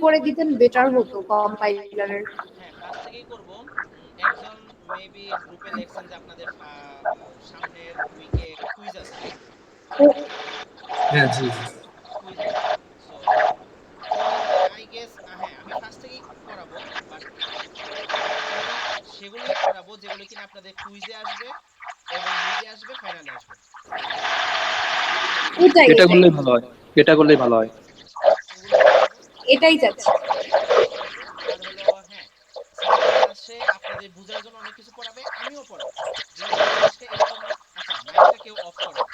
করে দিতেন বেটার হতো কম্পাইলারের। হ্যাঁ, ফার্স্ট থেকেই করব। একজন মেবি গ্রুপে লেখছেন যে আপনাদের সামনের উইকে কুইজ আছে। হ্যাঁ জি জি। কুইজ আছে। সো কুইজ আই গেস, হ্যাঁ আমি ফার্স্ট থেকেই করাবো, বাট আমি সেগুলোই করাবো যেগুলো কিনা আপনাদের কুইজে আসবে এবং মিডে আসবে, ফাইনালে আসবে। এটাই এটা এটাই করলেই ভালো হয়, এটা করলেই ভালো হয়। ওগুলোই করাবো। এটাই চাচ্ছি। ওগুলোই করাবো। আর হলো হ্যাঁ, স্যার ক্লাসে আপনাদের বোঝার জন্য অনেক কিছু পড়াবে, আমিও পড়াবো। যেহেতু জিনিসটা এরকম। আচ্ছা, মাইকটা কেউ অফ করেন।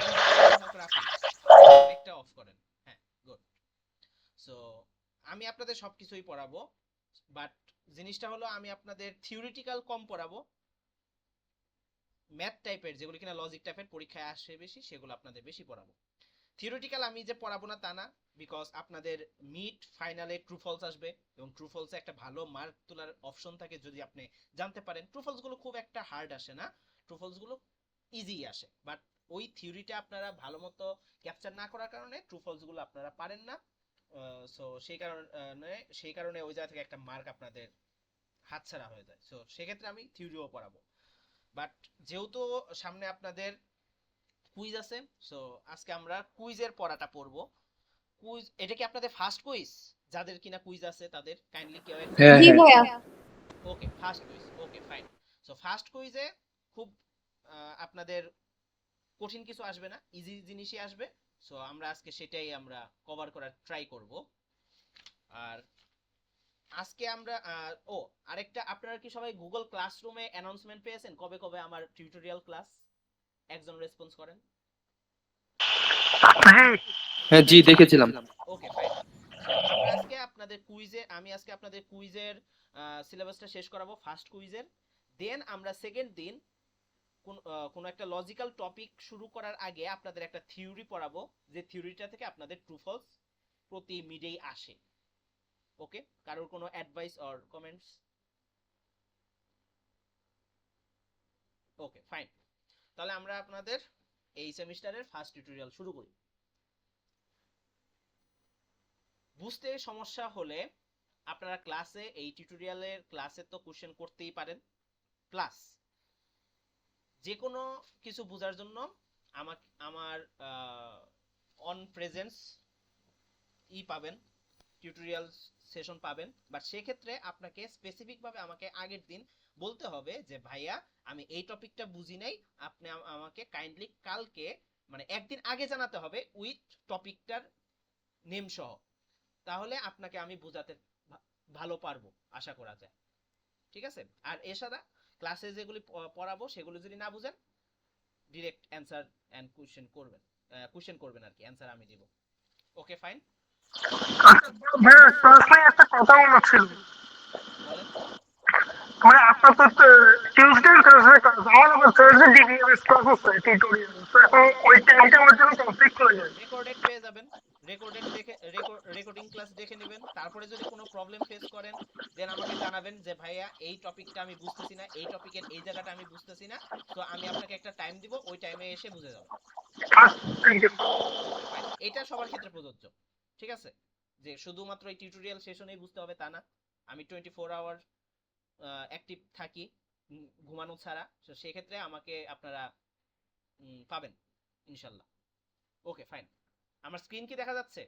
এনজয় এবং হক রাফি, মাইকটা অফ করেন। হ্যাঁ, গুড। সো আমি আপনাদের সবকিছুই পড়াবো, বাট জিনিসটা হলো আমি আপনাদের থিওরিটিক্যাল কম পড়াবো। ম্যাথ টাইপের যেগুলো কিনা লজিক টাইপের পরীক্ষায় আসে বেশি, সেগুলো আপনাদের বেশি পড়াবো। থিওরিটিক্যাল আমি যে পড়াবো না তা না, বিকজ আপনাদের মিড ফাইনালে ট্রু ফলস আসবে, এবং ট্রু ফলসে একটা ভালো মার্ক তোলার অপশন থাকে যদি আপনি জানতে পারেন। ট্রু ফলস গুলো খুব একটা হার্ড আসে না, ট্রু ফলস গুলো ইজি আসে, বাট ওই থিওরিটা আপনারা ভালো মতো ক্যাপচার না করার কারণে ট্রু ফলস গুলো আপনারা পারেন না। সো সেই কারণে ওই জায়গা থেকে একটা মার্ক আপনাদের হাতছাড়া হয়ে যায়। সো সেক্ষেত্রে আমি থিওরিও পড়াবো, বাট যেহেতু সামনে আপনাদের কুইজ আছে, সো আজকে আমরা কুইজের পড়াটা পড়বো। কুইজ, এটা কি আপনাদের ফার্স্ট কুইজ? যাদের কিনা কুইজ আছে তাদের কাইন্ডলি কেউ একজন হ্যাঁ জি হ্যাঁ। ভাইয়া। Okay, first quiz, okay fine. So first কুইজে খুব আপনাদের কঠিন কিছু আসবে না, ইজি জিনিসই আসবে। সো আমরা আজকে সেটাই আমরা কভার করার ট্রাই করব। আর আজকে আমরা ও আরেকটা, আপনারা কি সবাই গুগল ক্লাসরুমে অ্যানাউন্সমেন্ট পেয়েছেন কবে কবে আমার টিউটোরিয়াল ক্লাস? একজন রেসপন্স করেন। হ্যাঁ জি দেখেছিলাম। ওকে ফাইন। সো আমরা আজকে আপনাদের কুইজে, আমি আজকে আপনাদের কুইজের সিলেবাসটা শেষ করাবো, ফার্স্ট কুইজের। দেন আমরা সেকেন্ড দিন কোন একটা লজিক্যাল টপিক শুরু করার আগে আপনাদের একটা থিওরি পড়াবো, যে থিওরিটা থেকে আপনাদের ট্রু ফলস প্রতি মিডেই আসে। ওকে, কারোর কোনো advice or comments? Okay fine. তাহলে আমরা আপনাদের এই সেমিস্টারের ফার্স্ট টিউটোরিয়াল শুরু করি। বুঝতে সমস্যা হলে আপনারা ক্লাসে, এই টিউটোরিয়ালের ক্লাসে তো কোশ্চেন করতেই পারেন, প্লাস যে কোনো কিছু বোঝার জন্য আমার অন প্রেজেন্স পাবেন, টিউটোরিয়াল সেশন পাবেন। বাট সেক্ষেত্রে আপনাকে স্পেসিফিকভাবে আমাকে আগের দিন বলতে হবে যে ভাইয়া আমি এই টপিকটা বুঝি নাই, আপনি আমাকে কাইন্ডলি কালকে, মানে একদিন আগে জানাতে হবে উইথ টপিকটার নেম সহ। তাহলে আপনাকে আমি বোঝাতে ভালো পারবো, আশা করা যায়। ঠিক আছে? আর এছাড়া ক্লাসে যেগুলি পড়াবো সেগুলো যদি না বুঝেন, ডিরেক্ট অ্যান্সার এন্ড কোশ্চেন করবেন আর কি, অ্যান্সার আমি দিব। Okay fine. আচ্ছা ভাইয়া, ক্লাসে একটা কথা মনে ছিল। বলেন। মানে আপনার তো টিউসডে থার্সডে ক্লাস, আমার আবার থার্সডে ডিবিএমএস ক্লাস আছে টিউটোরিয়াল, তো এখন ওই টাইমটা আমার জন্য কনফ্লিক্ট হয়ে যায়। রেকর্ডেড পেয়ে যাবেন, রেকর্ডেড দেখে রেকর্ডিং ক্লাস দেখে নেবেন। তারপরে যদি কোনো প্রবলেম ফেস করেন, দেন আমাকে জানাবেন যে ভাইয়া এই টপিকটা আমি বুঝতেছি না, এই টপিকের এই জায়গাটা আমি বুঝতেছি না। সো আমি আপনাকে একটা টাইম দিব, ওই টাইমে এসে বুঝে যাবেন। আচ্ছা, থ্যাংক ইউ। Okay fine. এটা সবার ক্ষেত্রে প্রযোজ্য। ঠিক আছে? যে শুধুমাত্র এই টিউটোরিয়াল সেশনেই বুঝতে হবে তা না। আমি 24 আওয়ার অ্যাক্টিভ থাকি, ঘুমানো ছাড়া। তো সেক্ষেত্রে আমাকে আপনারা পাবেন ইনশাল্লাহ। Okay fine. আমার স্ক্রিন কি দেখা যাচ্ছে?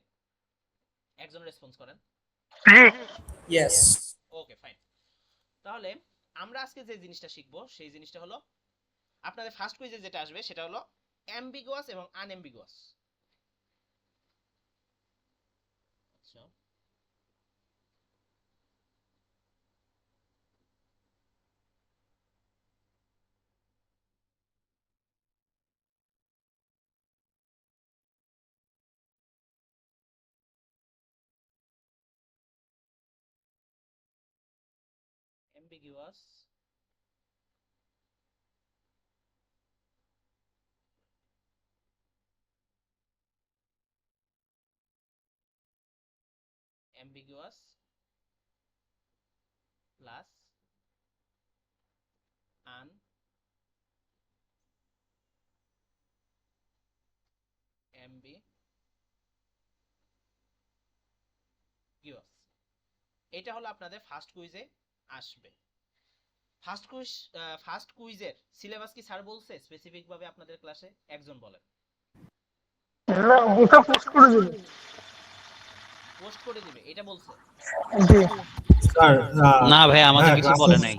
একজন রেসপন্স করেন। জি। ইয়েস। Okay fine. তাহলে আমরা আজকে যে জিনিসটা শিখবো সেই জিনিসটা হলো, আপনাদের ফার্স্ট কুইজে যেটা আসবে সেটা হলো অ্যাম্বিগুয়াস এবং আনএম্বিগুয়াস। আচ্ছা, অ্যাম্বিগুয়াস, অ্যাম্বিগুয়াস প্লাস আনএম্বিগুয়াস। এটা হলো আপনাদের ফার্স্ট কুইজে আসবে। ফার্স্ট কুইজের সিলেবাস কি স্যার বলছে স্পেসিফিক ভাবে আপনাদের ক্লাসে? একজন বলেন। না ওটা পোস্ট করে দিবে। পোস্ট করে দিবে এটা বলছে? জি স্যার না ভাই আমাদের হ্যাঁ কিছু ক্লাসে বলে নাই।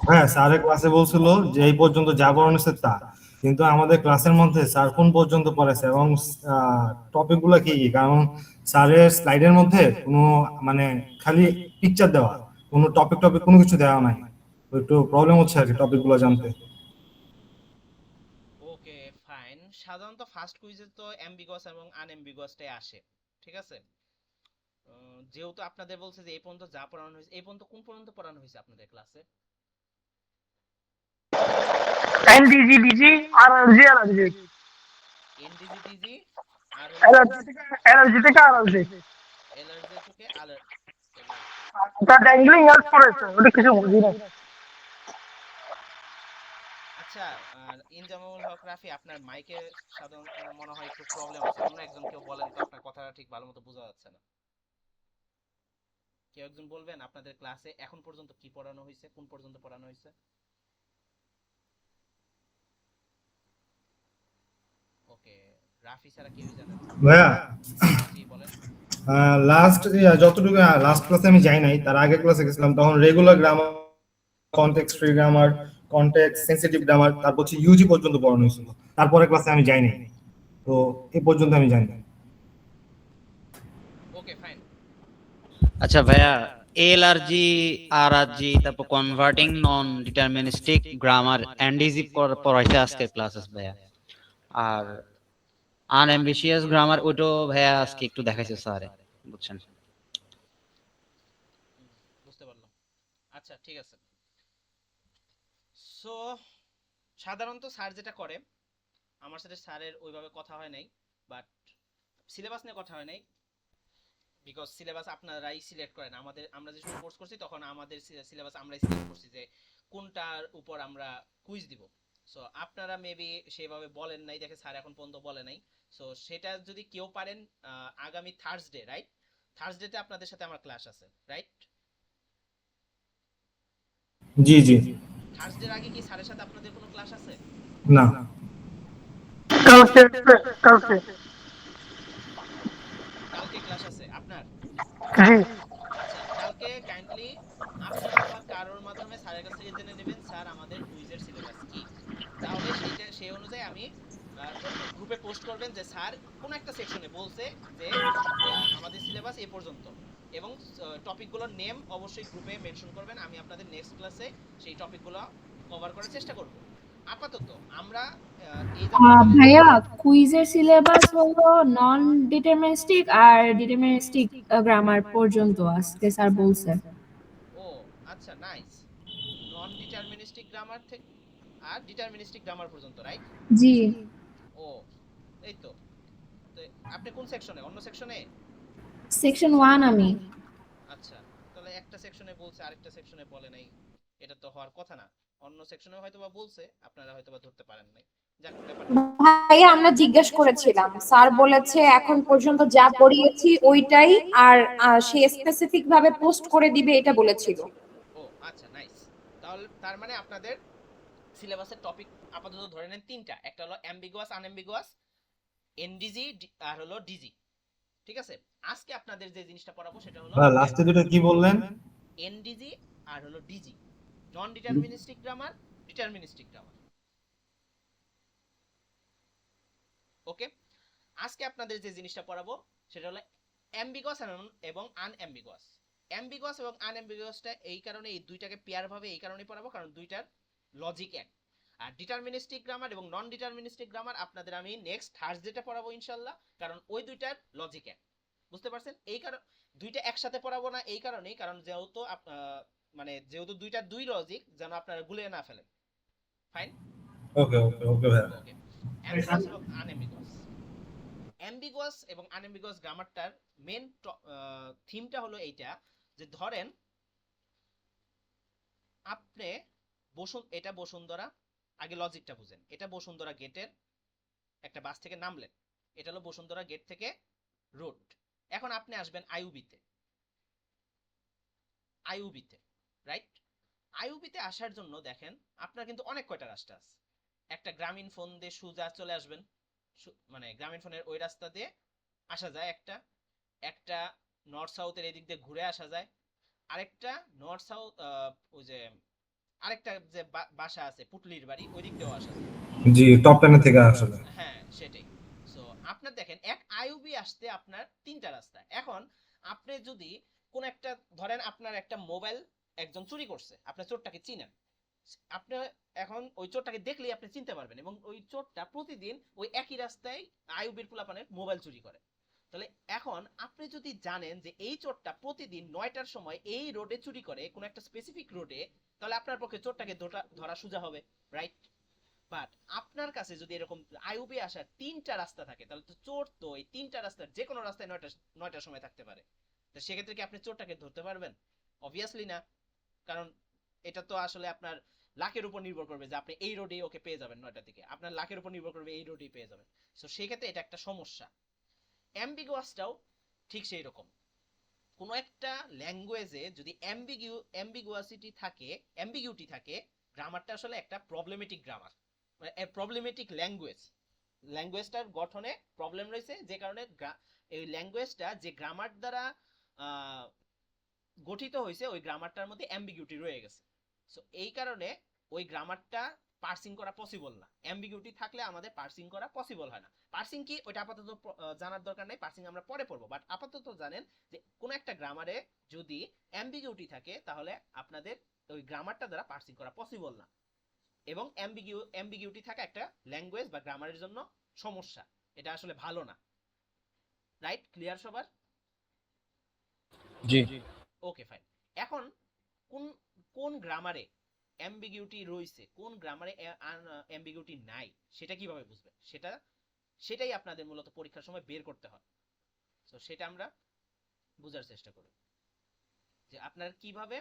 হ্যাঁ স্যারের ক্লাসে বলছিল যে এই পর্যন্ত যা পড়ানো হয়েছে তা, কিন্তু আমাদের ক্লাসের মধ্যে স্যার কোন পর্যন্ত পড়েছে এবং টপিক গুলো কি কি, কারণ স্যারের স্লাইডের মধ্যে কোনো মানে খালি পিকচার দেওয়া, কোনো টপিক কোনো কিছু দেওয়া নাই। তো একটু প্রবলেম হচ্ছে আর কি টপিক গুলো জানতে। Okay fine. সাধারণত ফার্স্ট কুইজে তো অ্যাম্বিগুয়াস এবং আনএম্বিগুয়াসটাই আসে, ঠিক আছে? যেহেতু আপনাদের বলছে যে এই পর্যন্ত যা পড়ানো হয়েছে, এই পর্যন্ত কোন পর্যন্ত পড়ানো হয়েছে আপনাদের ক্লাসে? এনডিজি ডিজি আর এলজি এনডিজি ডিজি আর এলজি থেকে এলজি এলআরজি থেকে তা ড্যাংলিং আর্ট করেছে ওটা কিছু বুঝি না। আচ্ছা, আর ইনজামুল হক রাফি আপনার মাইকে সাধারণত মনে হয় একটু প্রবলেম আছে। অন্য একজন কেউ বলেন তো, আপনার কথাটা ঠিক ভালোমতো বোঝা যাচ্ছে না। কেউ একজন বলবেন আপনাদের ক্লাসে এখন পর্যন্ত কি পড়ানো হয়েছে, কোন পর্যন্ত পড়ানো হয়েছে? ওকে, রাফি ছাড়া কেউই জানেন না। ভাইয়া জি বলেন। লাস্ট যতটুকু লাস্ট ক্লাসে আমি যাই নাই, তার আগের ক্লাসে গেছিলাম, তখন regular grammar, context free grammar, context sensitive grammar, তারপর হচ্ছে ইউজি পর্যন্ত পড়ানো হয়েছিল। তারপরে ক্লাসে আমি যাই নাই, তো এই পর্যন্ত আমি জানি। Okay fine. আচ্ছা ভাইয়া, এলআরজি আরআরজি তারপর কনভার্টিং নন ডিটারমিনিস্টিক গ্রামার এনডিজি পড়াইছে আজকে ক্লাসেস ভাইয়া। আর আনএম্বিশিয়াস গ্রামার ওইটো ভাইয়া আজকে একটু দেখাইছে স্যারে, বুঝছেন? বুঝতে পারলাম। আচ্ছা ঠিক আছে। সো সাধারণত স্যার যেটা করে, আমার সাথে স্যারের ওইভাবে কথা হয় নাই, বাট সিলেবাস নিয়ে কথা হয় নাই, বিকজ সিলেবাস আপনারাই সিলেক্ট করেন। আমরা যে সময় কোর্স করছি তখন আমাদের সিলেবাস আমরাই সিলেক্ট করছি যে কোনটার উপর আমরা কুইজ দিব। সো আপনারা মেবি সেভাবে বলেন নাই দেখে স্যার এখন পর্যন্ত বলে নাই। সো সেটা যদি কেউ পারেন, আগামী থার্সডে, রাইট? থার্সডেতে আপনাদের সাথে আমার ক্লাস আছে, রাইট? জি জি। থার্সডের আগে কি স্যারের সাথে আপনাদের কোনো ক্লাস আছে? না কালকে কালকে কালকে ক্লাস আছে আপনার? জি আচ্ছা, কালকে কাইন্ডলি আপনি অথবা কারোর মাধ্যমে স্যারের কাছ থেকে জেনে নেবেন স্যার আমাদের কুইজের সিলেবাস কি। তাহলে সেই অনুযায়ী আমি গ্রুপে পোস্ট করবেন যে স্যার কোন একটা সেকশনে বলছে যে আমাদের সিলেবাস এই পর্যন্ত, এবং টপিকগুলোর নেম অবশ্যই গ্রুপে মেনশন করবেন। আমি আপনাদের নেক্সট ক্লাসে সেই টপিকগুলো কভার করার চেষ্টা করব। আপাতত আমরা এই ভাইয়া কুইজের সিলেবাস হলো নন ডিটারমিনিস্টিক আর ডিটারমিনিস্টিক গ্রামার পর্যন্ত আজকে স্যার বলছে। ও আচ্ছা, নাইস। নন ডিটারমিনিস্টিক গ্রামার থেকে আর ডিটারমিনিস্টিক গ্রামার পর্যন্ত, রাইট? জি ও এই তো। তো আপনি কোন সেকশনে? অন্য সেকশনে? সেকশন 1 আমি। আচ্ছা, তাহলে একটা সেকশনে বলছে আরেকটা সেকশনে বলে নাই, এটা তো হওয়ার কথা না। অন্য সেকশনে হয়তোবা বলছে, আপনারা হয়তোবা ধরতে পারেন নাই। যাক, ব্যাপার না। ভাইয়া আমরা জিজ্ঞেস করেছিলাম, স্যার বলেছে এখন পর্যন্ত যা পড়িয়েছি ওইটাই, আর সে স্পেসিফিক ভাবে পোস্ট করে দিবে এটা বলেছিল। ও আচ্ছা, নাইস। তাহলে তার মানে আপনাদের সিলেবাসের টপিক আপাতত ধরে নেন তিনটা। একটা হলো অ্যাম্বিগুয়াস, আনএম্বিগুয়াস, এনডিজি আর হলো ডিজি, ঠিক আছে? আজকে আপনাদের যে জিনিসটা পড়াবো সেটা হলো লাস্টে দুটো কি বললেন? এনডিজি আর হলো ডিজি, নন ডিটারমিনিস্টিক গ্রামার, ডিটারমিনিস্টিক গ্রামার। ওকে, আজকে আপনাদের যে জিনিসটা পড়াবো সেটা হলো অ্যাম্বিগুয়াস এবং আনঅ্যাম্বিগুয়াস। অ্যাম্বিগুয়াস এবং আনঅ্যাম্বিগুয়াসটা এই কারণে, এই দুইটাকে পেয়ার ভাবে এই কারণেই পড়াবো কারণ দুইটার লজিক এক। আর ডিটারমিনিস্টিক গ্রামার এবং নন ডিটারমিনিস্টিক গ্রামার আপনাদের আমি নেক্সট থার্সডেতে পড়াবো ইনশাআল্লাহ, কারণ ওই দুইটার লজিক এক। বুঝতে পারছেন? এই কারণ দুইটা একসাথে পড়াবো না এই কারণেই, কারণ যেহেতু মানে যেহেতু দুইটার দুই লজিক যেন আপনারা গুলিয়ে না ফেলেন। ফাইন? ওকে ওকে ওকে ভাই। ওকে, অ্যাম্বিগুয়াস এবং আনঅ্যাম্বিগুয়াস। অ্যাম্বিগুয়াস এবং আনঅ্যাম্বিগুয়াস গ্রামারটার মেন থিমটা হলো এইটা যে ধরেন আপনি এটা বসুন্ধরা, আগে লজিকটা বুঝেন। এটা বসুন্ধরা গেটের একটা বাস থেকে নামলেন, এটা হলো বসুন্ধরা গেট থেকে রোড। এখন আপনি আসবেন আইউবিতে, আইইউবিতে, রাইট? আইইউবিতে আসার জন্য দেখেন আপনার কিন্তু অনেক কয়টা রাস্তা আছে। একটা গ্রামীণ ফোন দিয়ে সোজা চলে আসবেন, মানে গ্রামীণ ফোনের ওই রাস্তা দিয়ে আসা যায় একটা, একটা নর্থ সাউথের এদিক দিয়ে ঘুরে আসা যায়, আরেকটা নর্থ সাউথ ওই যে আরেকটা যে বাসা আছে পুটলির বাড়ি ওই দিক দিয়েও আসা যায়। জি, টপ 10 থেকে আসলে। হ্যাঁ সেটাই। সো আপনার দেখেন এক আইইউবি আসতে আপনার তিনটা রাস্তা। এখন আপনি যদি কোন একটা ধরেন আপনার একটা মোবাইল একজন চুরি করছে, আপনার চোরটাকে চিনেন, আপনি এখন ওই চোরটাকে দেখলেই আপনি চিনতে পারবেন, এবং ওই চোরটা প্রতিদিন ওই একই রাস্তায় আইইউবির পোলাপানের মোবাইল চুরি করে। তাহলে এখন আপনি যদি জানেন যে এই চোরটা প্রতিদিন 9টার সময় এই রোডে চুরি করে, কোন একটা স্পেসিফিক রোডে, তাহলে আপনার পক্ষে চোরটাকে ধরা সোজা হবে, রাইট? বাট আপনার কাছে যদি এরকম আইইউবি আসার তিনটা রাস্তা থাকে, তাহলে তো চোর তো এই তিনটা রাস্তার যে কোনো রাস্তায় 9টার সময় থাকতে পারে। তো সেক্ষেত্রে কি আপনি চোরটাকে ধরতে পারবেন? অবভিয়াসলি না, কারণ এটা তো আসলে আপনার লাকের উপর নির্ভর করবে যে আপনি এই রোডে ওকে পেয়ে যাবেন 9টার দিকে, আপনার লাকের উপর নির্ভর করবে এই রোডেই পেয়ে যাবেন। সো সেই ক্ষেত্রে এটা একটা সমস্যা। অ্যাম্বিগুয়াসটাও ঠিক সেই রকম। কোনো একটা ল্যাঙ্গুয়েজে যদি অ্যাম্বিগুইটি থাকে, গ্রামারটা আসলে একটা প্রবলেমেটিক গ্রামার, মানে প্রবলেমেটিক ল্যাঙ্গুয়েজটার গঠনে প্রবলেম রয়েছে, যে কারণে এই ল্যাঙ্গুয়েজটা যে গ্রামার দ্বারা গঠিত হয়েছে ওই গ্রামারটার মধ্যে অ্যাম্বিগুইটি রয়ে গেছে। সো এই কারণে ওই গ্রামারটা পার্সিং করা পসিবল না। অ্যাম্বিগুইটি থাকলে আমাদের পার্সিং করা পসিবল হয় না। পার্সিং কি ওটা আপাতত জানার দরকার নেই, পার্সিং আমরা পরে পড়বো, বাট আপাতত জানেন যে কোন একটা গ্রামারে যদি অ্যাম্বিগুইটি থাকে তাহলে আপনাদের ওই গ্রামারটা দ্বারা পার্সিং করা পসিবল না, এবং অ্যাম্বিগুইটি থাকা একটা ল্যাঙ্গুয়েজ বা গ্রামারের জন্য সমস্যা, এটা আসলে ভালো না, রাইট? ক্লিয়ার সবার? জি। Okay fine. এখন কোন কোন গ্রামারে অ্যাম্বিগুইটি রয়েছে, কোন গ্রামারে অ্যাম্বিগুইটি নাই, সেটা কিভাবে বুঝবেন? সেটাই আপনাদের মূলত পরীক্ষার সময় বের করতে হয়। তো সেটা আমরা বোঝার চেষ্টা করি যে আপনারা কিভাবে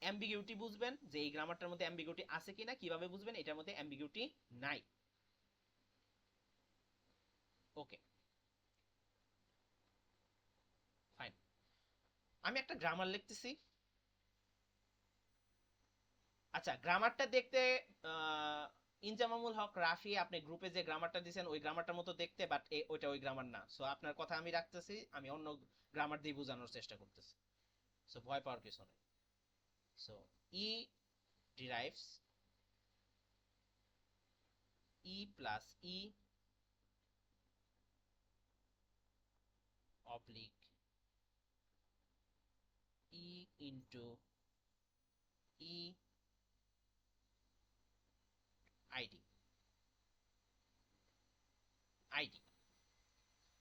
অ্যাম্বিগুইটি বুঝবেন, যে এই গ্রামারটার মধ্যে অ্যাম্বিগুইটি আছে কিনা, কিভাবে বুঝবেন এটার মধ্যে অ্যাম্বিগুইটি নাই। Okay fine. আমি একটা গ্রামার লিখতেছি। আচ্ছা, গ্রামারটা দেখতে ইনজামামুল হক রাফি আপনি গ্রুপে যে গ্রামারটা দিয়েছেন ওই গ্রামারটার মতো দেখতে, বাট ওইটা ওই গ্রামার না। সো আপনার কথা আমি রাখতেছি, আমি অন্য গ্রামার দিয়ে বোঝানোর চেষ্টা করতেছি। সো ভয় পাওয়ার কিছু নেই। সো ই derives e plus e oblique e into e id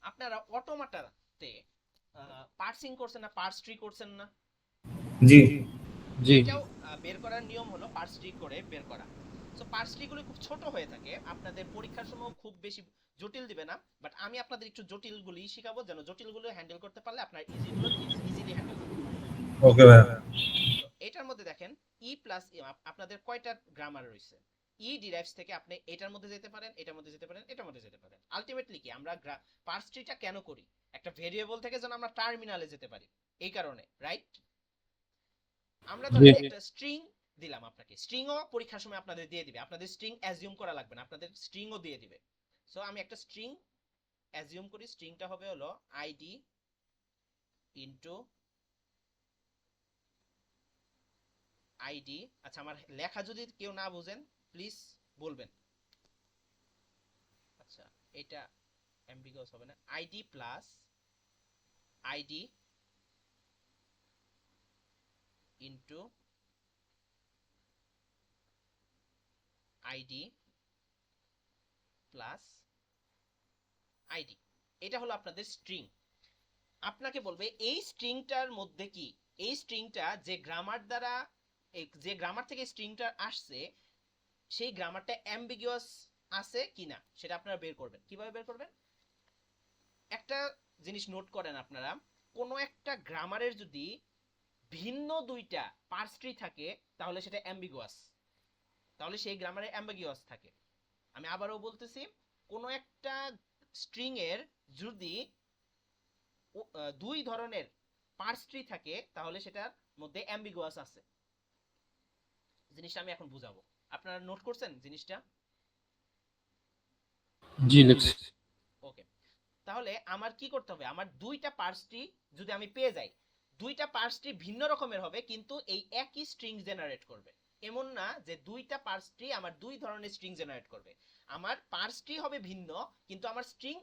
আপনারা অটোমাটাতে পার্সিং করছেন না, পার্স ট্রি করছেন না? জি জি। এটাও বের করার নিয়ম হলো পার্স ট্রি করে বের করা। সো পার্স ট্রি গুলো খুব ছোট হয়ে থাকে, আপনাদের পরীক্ষার সময় খুব বেশি জটিল দিবে না, বাট আমি আপনাদের একটু জটিলগুলি শিখাবো, যেন জটিলগুলো হ্যান্ডেল করতে পারলে আপনার ইজিগুলো ইজিলি হ্যান্ডেল করতে পারবেন। ওকে ভাই। তো এটার মধ্যে দেখেন ই প্লাস আপনাদের কয়টা গ্রামার রয়েছে? ই ডিরাইভস থেকে আপনি এটার মধ্যে যেতে পারেন, এটার মধ্যে যেতে পারেন, এটার মধ্যে যেতে পারেন। আলটিমেটলি কি আমরা পার্স ট্রিটা কেন করি? একটা ভেরিয়েবল থেকে যেন আমরা টার্মিনালে যেতে পারি, এই কারণে, রাইট? আমরা ধরেন একটা স্ট্রিং দিলাম আপনাকে, স্ট্রিংও পরীক্ষার সময় আপনাদের দিয়ে দিবে, আপনাদের স্ট্রিং অ্যাজিউম করা লাগবে না, আপনাদের স্ট্রিংও দিয়ে দিবে। সো আমি একটা স্ট্রিং অ্যাজিউম করি, স্ট্রিংটা হবে হলো আইডি ইনটু আইডি। আচ্ছা, আমার লেখা যদি কেউ না বুঝেন প্লিজ বলবেন। আচ্ছা, এটা অ্যাম্বিগুয়াস হবে না। ID plus ID into ID plus ID, এটা হলো আপনাদের স্ট্রিং। আপনাকে বলবে এই স্ট্রিংটার মধ্যে কি, এই স্ট্রিংটা যে গ্রামার দ্বারা যে গ্রামার থেকে স্ট্রিংটা আসছে সেই গ্রামারটা অ্যাম্বিগুয়াস আছে কিনা সেটা আপনারা বের করবেন। কিভাবে বের করবেন? একটা জিনিস নোট করেন আপনারা, কোন একটা গ্রামারের যদি ভিন্ন দুইটা পার্স ট্রি থাকে তাহলে সেটা অ্যাম্বিগুয়াস, তাহলে সেই গ্রামারে অ্যাম্বিগুয়াস থাকে। আমি আবারও বলতেছি, কোন একটা স্ট্রিং এর যদি দুই ধরনের পার্স ট্রি থাকে তাহলে সেটার মধ্যে অ্যাম্বিগুয়াস আছে। জিনিসটা আমি এখন বুঝাবো, আপনারা নোট করছেন জিনিসটা? জি লিখছি। ওকে, তাহলে আমার কি করতে হবে, আমার দুইটা পার্স ট্রি যদি আমি পেয়ে যাই, দুইটা পার্স ট্রি ভিন্ন রকমের হবে কিন্তু এই একই স্ট্রিং জেনারেট করবে। এমন না যে দুইটা পার্স ট্রি আমার দুই ধরনের স্ট্রিং জেনারেট করবে, আমার পার্স ট্রি হবে ভিন্ন কিন্তু আমার স্ট্রিং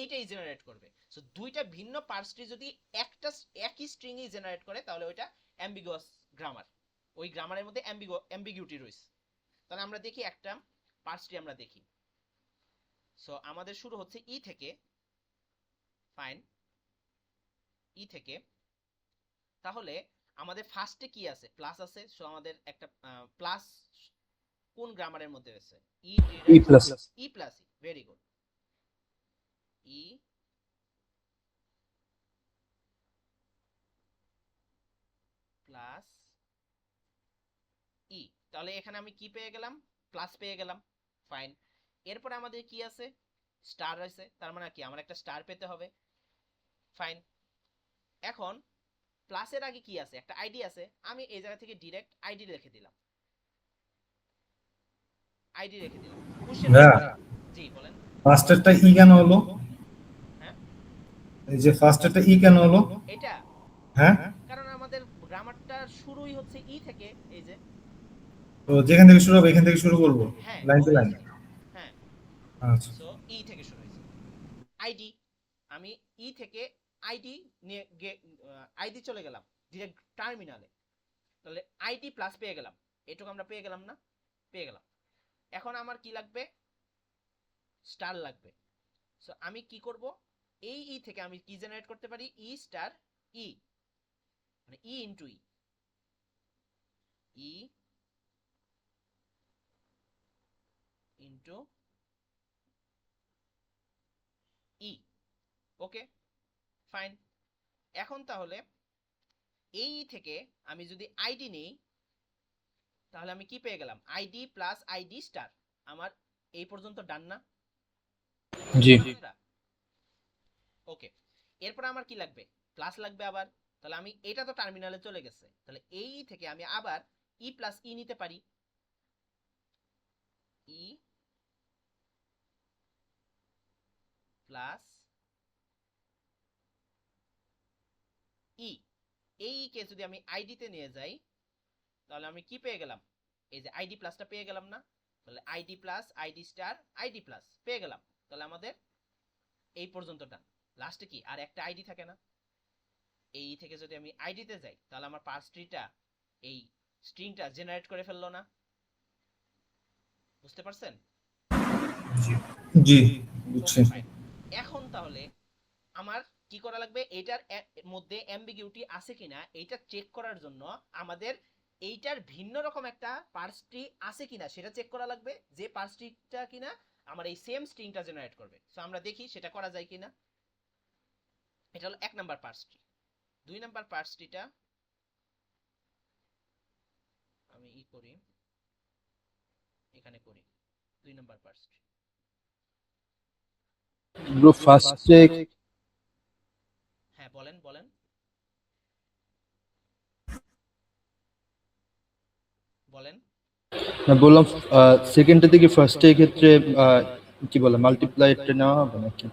এইটাই জেনারেট করবে। সো দুইটা ভিন্ন পার্স ট্রি যদি একটা একই স্ট্রিংই জেনারেট করে তাহলে ওইটা অ্যাম্বিগুয়াস গ্রামার, ওই গ্রামারের মধ্যে অ্যাম্বিগুইটি রয়েছে। তাহলে আমরা দেখি একটা পার্স ট্রি আমরা দেখি। সো আমাদের শুরু হচ্ছে ই থেকে, ফাইন, ই থেকে। তাহলে আমাদের ফার্স্টে কি আছে, প্লাস আছে। সো আমাদের একটা প্লাস কোন গ্রামারের মধ্যে আছে, ই প্লাস। ই প্লাস ই, ভেরি গুড, ই প্লাস ই। তাহলে এখানে আমি কি পেয়ে গেলাম, প্লাস পেয়ে গেলাম, ফাইন। এরপরে আমাদের কি আছে, স্টার আছে, তার মানে কি আমার একটা স্টার পেতে হবে, ফাইন। এখন প্লাসের আগে কি আছে, একটা আইডি আছে, আমি এই জায়গা থেকে ডাইরেক্ট আইডি রেখে দিলাম, আইডি রেখে দিলাম। কোশ্চেন, জি বলেন। ফার্স্টেরটা ই কেন হলো? হ্যাঁ, এই যে ফার্স্টেরটা ই কেন হলো? এটা হ্যাঁ, কারণ আমাদের গ্রামারটা শুরুই হচ্ছে ই থেকে, এই যে। তো যেখান থেকে শুরু হবে এখান থেকে শুরু করব, হ্যাঁ লাইন টু লাইন। obviously, হ্যাঁ। আচ্ছা, সো ই থেকে শুরু হয়েছে, আইডি, আমি ই থেকে আইডি নিয়ে আইডি চলে গেলাম ডিরেক্ট টার্মিনালে, তাহলে আইডি প্লাস পেয়ে গেলাম, এটুকু আমরা পেয়ে গেলাম না, পেয়ে গেলাম। এখন আমার কি লাগবে, স্টার লাগবে। সো আমি কি করব, এই ই থেকে আমি কি জেনারেট করতে পারি, ই স্টার ই, মানে ই ইনটু ই, ই ইনটু ই। ওকে, ফাইন। এখন তাহলে এই থেকে আমি যদি আইডি নেই তাহলে আমি কি পেয়ে গেলাম, আইডি প্লাস আইডি স্টার। আমার এই পর্যন্ত ডান না? জি। ওকে, এরপর আমার কি লাগবে, প্লাস লাগবে আবার। তাহলে আমি এটা তো টার্মিনালে চলে গেছে, তাহলে এই থেকে আমি আবার ই প্লাস ই নিতে পারি, ই প্লাস ই। এই কে যদি আমি আইডিতে নিয়ে যাই তাহলে আমি কি পেয়ে গেলাম, এই যে আইডি প্লাসটা পেয়ে গেলাম না? তাহলে ID plus ID star ID plus পেয়ে গেলাম। তাহলে আমাদের এই পর্যন্তটা, লাস্টে কি আর একটা আইডি থাকে না? এই থেকে যদি আমি আইডিতে যাই তাহলে আমার পার্স ট্রিটা এই স্ট্রিংটা জেনারেট করে ফেললো না? বুঝতে পারছেন? জি বুঝছি। Okay, fine. এখন তাহলে আমার কি করা লাগবে, এটার মধ্যে অ্যাম্বিগিউটি আছে কিনা এইটা চেক করার জন্য আমাদের এইটার ভিন্ন রকম একটা পার্স ট্রি আছে কিনা সেটা চেক করা লাগবে, যে পার্স ট্রিটা কিনা আমার এই সেম স্ট্রিংটা জেনারেট করবে। সো আমরা দেখি সেটা করা যায় কিনা। এটা হলো 1 number parse tree. 2 number parse ট্রিটা আমি করি, এখানে করি 2 নাম্বার পার্স ট্রি। ব্রো ফার্স্টে হ্যাঁ বলেন বলেন। বলেন। না বললাম সেকেন্ডে থেকে ফার্স্টে ক্ষেত্রে কি বলে মাল্টিপ্লাইটা নেওয়া হবে নাকি?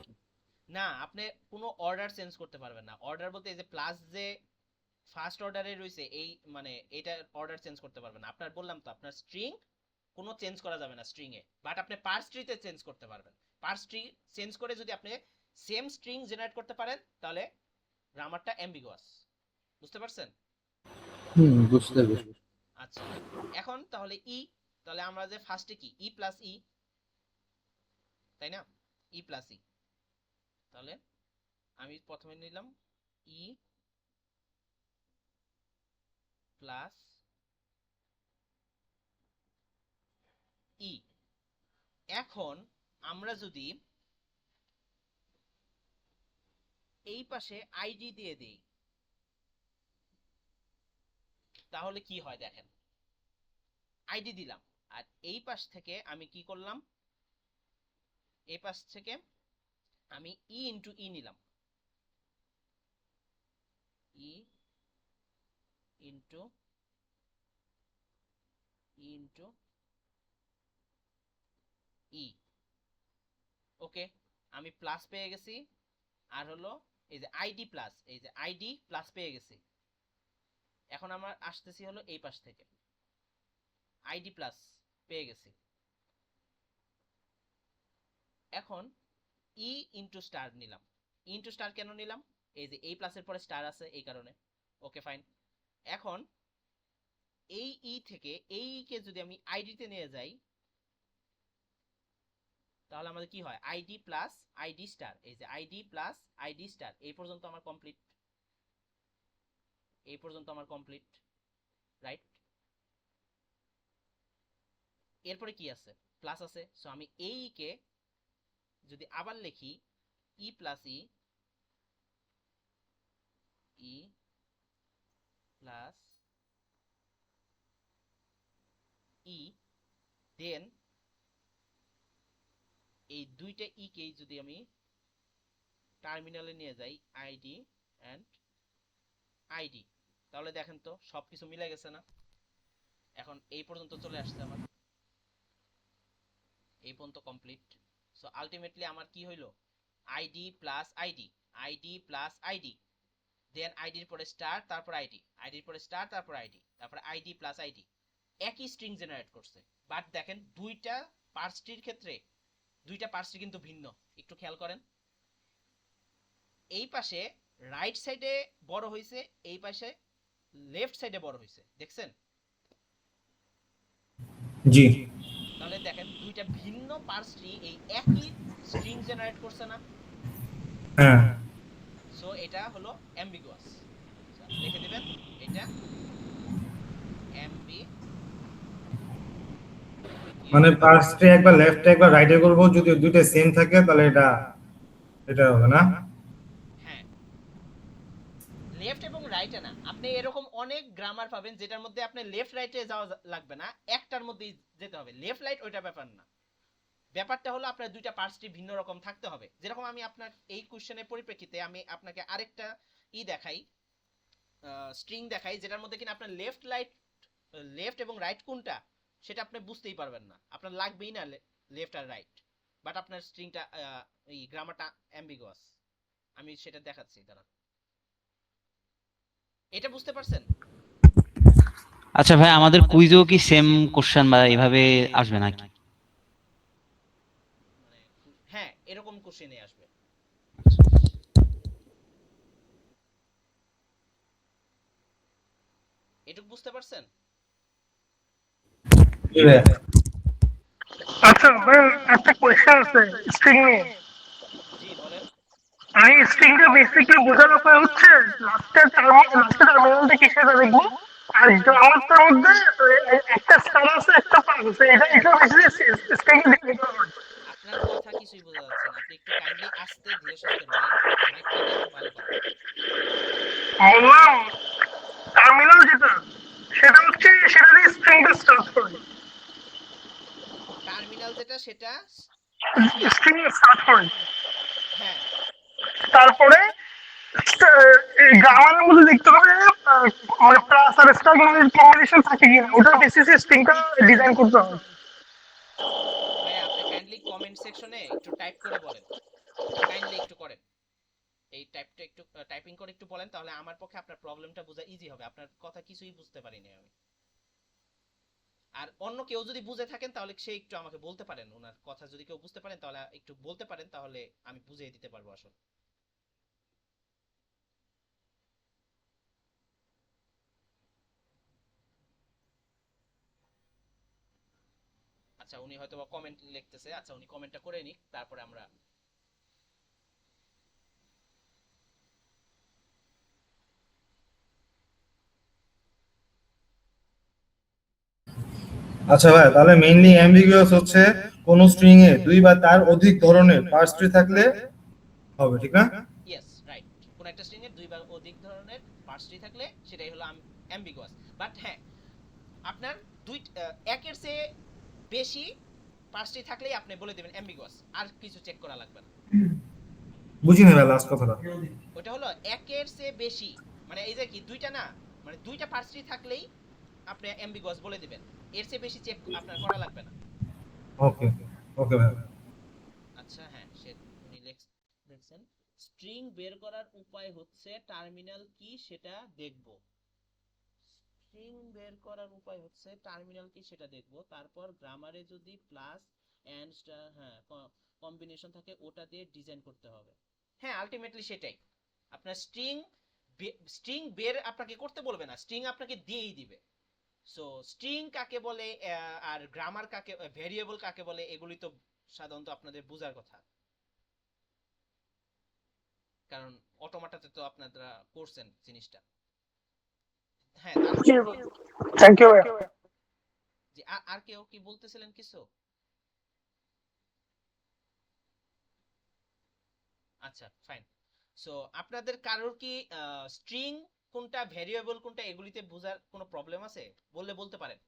না, আপনি কোনো অর্ডার চেঞ্জ করতে পারবেন না। অর্ডার বলতে এই যে প্লাস যে ফার্স্ট অর্ডারে রয়েছে এই মানে এটা অর্ডার চেঞ্জ করতে পারবেন না। আপনার বললাম তো আপনার স্ট্রিং কোনো চেঞ্জ করা যাবে না স্ট্রিং এ, বাট আপনি পার্স ট্রিতে চেঞ্জ করতে পারবেন। পার্স ট্রি চেঞ্জ করে যদি আপনি সেম স্ট্রিং জেনারেট করতে পারেন তাহলে গ্রামারটা অ্যাম্বিগুয়াস। বুঝতে পারছেন? বুঝতে পেরেছি। আচ্ছা, এখন তাহলে ই, তাহলে আমরা যে ফার্স্টে কি ই প্লাস ই, তাই না? ই প্লাস ই, তাহলে আমি প্রথমে নিলাম ই প্লাস ই। এখন আমরা যদি এই পাশে আইডি দিয়ে দিই তাহলে কি হয় দেখেন, আইডি দিলাম আর এই পাশ থেকে আমি কি করলাম, এই পাশ থেকে আমি ই ইনটু ই নিলাম, ই ইনটু ই। ওকে, আমি প্লাস পেয়ে গেছি। আর হলো এই যে আইডি প্লাস, এই যে আইডি প্লাস পেয়ে গেছি। এখন আমার আসতেছি হলো এই পাশ থেকে, আইডি প্লাস পেয়ে গেছি। এখন ই ইনটু স্টার নিলাম। ইনটু স্টার কেন নিলাম? এই যে এই প্লাসের পরে স্টার আছে এই কারণে। ওকে ফাইন। এখন এই ই থেকে এই কে যদি আমি আইডিতে নিয়ে যাই তাহলে আমাদের কি হয়? ID plus ID star. এই যে আইডি প্লাস আইডি স্টার, এই পর্যন্ত আমার কমপ্লিট। এই পর্যন্ত আমার কমপ্লিট, রাইট? এরপরে কি আছে? প্লাস আছে। সো আমি এই কে যদি আবার লিখি ই প্লাস ই, ই প্লাস ই, দেন এই দুইটা ই কে যদি আমি টার্মিনালে নিয়ে যাই, আইডি এন্ড আইডি, তাহলে দেখেন তো সবকিছু মিলে গেছে না? এখন এই পর্যন্ত চলে আসছে আমার, এই পর্যন্ত কমপ্লিট। সো আলটিমেটলি আমার কি হইলো? ID plus ID, ID plus ID, then আইডির পরে স্টার, তারপর আইডি, আইডির পরে স্টার, তারপর আইডি, তারপর আইডি প্লাস আইডি। একই স্ট্রিং জেনারেট করছে, বাট দেখেন দুইটা পার্স ট্রির ক্ষেত্রে দুইটা পার্স ট্রি কিন্তু ভিন্ন। একটু খেয়াল করেন, এই পাশে রাইট সাইডে বড় হইছে, এই পাশে লেফট সাইডে বড় হইছে, দেখছেন? জি। তাহলে দেখেন দুইটা ভিন্ন পার্স ট্রি এই একই স্ট্রিং জেনারেট করছে না? হ্যাঁ। সো এটা হলো অ্যাম্বিগুয়াস। লিখে দিবেন এটা এমবি, মানে ফার্স্টে একবার লেফটে একবার রাইটে করব, যদি দুইটা সেম থাকে তাহলে এটা হবে না? হ্যাঁ, লেফট এবং রাইটে না, আপনি এরকম অনেক গ্রামার পাবেন যেটার মধ্যে আপনি লেফট রাইটে যাওয়া লাগবে না, একটার মধ্যেই যেতে হবে। লেফট রাইট ওইটা ব্যাপার না, ব্যাপারটা হলো আপনার দুইটা পার্টসটি ভিন্ন রকম থাকতে হবে। যেরকম আমি আপনার এই কোশ্চেনের পরিপ্রেক্ষিতে আমি আপনাকে আরেকটা দেখাই, স্ট্রিং দেখাই, যেটার মধ্যে কিনা আপনার লেফট এবং রাইট কোনটা সেটা আপনি বুঝতেই পারবেন না, আপনার লাগবেই না লেফট আর রাইট, বাট আপনার স্ট্রিংটা এই গ্রামারটা অ্যাম্বিগুয়াস। আমি সেটা দেখাচ্ছি, দাঁড়ান। এটা বুঝতে পারছেন? আচ্ছা ভাই, আমাদের কুইজেও কি সেম কোশ্চেন বা এইভাবে আসবে নাকি? হ্যাঁ, এরকম কোশ্চেনই আসবে। এটুকু বুঝতে পারছেন? আচ্ছা ভাই, একটা কোয়েশ্চেন আছে স্ট্রিং নিয়ে। জি বলেন। আমি স্ট্রিংটা বেসিক্যালি বোঝার উপায় হচ্ছে লাস্টের টার্মিনালটা কিসে দেখবো, আর গ্রামারটার মধ্যে একটা স্টার আছে একটা পাস আছে, এটা বেসিক্যালি স্ট্রিংটা দেখতে হবে। আপনার কথা কিছুই বোঝা যাচ্ছে না, আপনি একটু কাইন্ডলি আস্তে ধীরে সুস্থে বলেন, মাইকটাকে একটু ভালো করেন। বললাম টার্মিনাল যেটা, সেটা হচ্ছে সেটা দিয়ে স্ট্রিংটা স্টার্ট করে, টার্মিনাল যেটা সেটা স্ট্রিং স্টার্ট করে। হ্যাঁ, তারপরে গ্রামারের মধ্যে দেখতে হবে মানে প্লাস আর স্টার কম্বিনেশন থাকে কিনা, ওটার বেসিসে স্ট্রিংটা ডিজাইন করতে হবে। ভাই আপনি কাইন্ডলি কমেন্ট সেকশনে একটু টাইপ করে বলেন, কাইন্ডলি একটু করেন এই টাইপটা, একটু টাইপিং করে একটু বলেন, তাহলে আমার পক্ষে আপনার প্রবলেমটা বোঝা ইজি হবে। আপনার কথা কিছুই বুঝতে পারিনি আমি। আর অন্য কেউ যদি বুঝে থাকেন তাহলে সে একটু আমাকে বলতে পারেন, ওনার কথা যদি কেউ বুঝতে পারেন তাহলে একটু বলতে পারেন, তাহলে আমি বুঝিয়ে দিতে পারবো আসলে। আচ্ছা, উনি হয়তো কমেন্ট লিখতেছে, আচ্ছা উনি কমেন্টটা করে নিক, তারপরে আমরা আচ্ছা ভাই, তাহলে মেইনলি অ্যাম্বিগুয়াস হচ্ছে কোন স্ট্রিং এ দুই বা তার অধিক ধরনের পার্স ট্রি থাকলে হবে, ঠিক না? ইয়েস রাইট, কোন একটা স্ট্রিং এর দুই বা অধিক ধরনের পার্স ট্রি থাকলে সেটাই হলো অ্যাম্বিগুয়াস। বাট হ্যাঁ, আপনার একের চেয়ে বেশি পার্স ট্রি থাকলেই আপনি বলে দিবেন অ্যাম্বিগুয়াস, আর কিছু চেক করা লাগবে না। বুঝি না ভাই লাস্ট কথাটা। ওটা হলো একের চেয়ে বেশি মানে এই যে কি দুইটা না, মানে দুইটা পার্স ট্রি থাকলেই আপনি অ্যাম্বিগুয়াস বলে দিবেন, এর চেয়ে বেশি চেক আপনার করা লাগবে না। ওকে ওকে ভাই। আচ্ছা হ্যাঁ, সে উনি লিখছেন স্ট্রিং বের করার উপায় হচ্ছে টার্মিনাল কি সেটা দেখব। স্ট্রিং বের করার উপায় হচ্ছে টার্মিনাল কি সেটা দেখব, তারপর গ্রামারে যদি প্লাস এন্ড হ্যাঁ কম্বিনেশন থাকে ওটা দিয়ে ডিজাইন করতে হবে। হ্যাঁ আলটিমেটলি সেটাই, আপনার স্ট্রিং বের আপনাকে করতে বলবে না, স্ট্রিং আপনাকে দিয়েই দিবে। সো স্ট্রিং কাকে বলে আর গ্রামার কাকে, ভেরিয়েবল কাকে বলে, এগুলি তো সাধারণত আপনাদের বোঝার কথা, কারণ অটোমাটাতে তো আপনারা করছেন জিনিসটা। হ্যাঁ থ্যাংক ইউ ভাইয়া। যে আর কেউ কি বলতেছিলেন কিছু? আচ্ছা ফাইন। সো আপনাদের কারোর কি স্ট্রিং কোনটা ভেরিয়েবল কোনটা এগুলিতে বোঝার কোনো প্রবলেম আছে? বললে বলতে পারেন।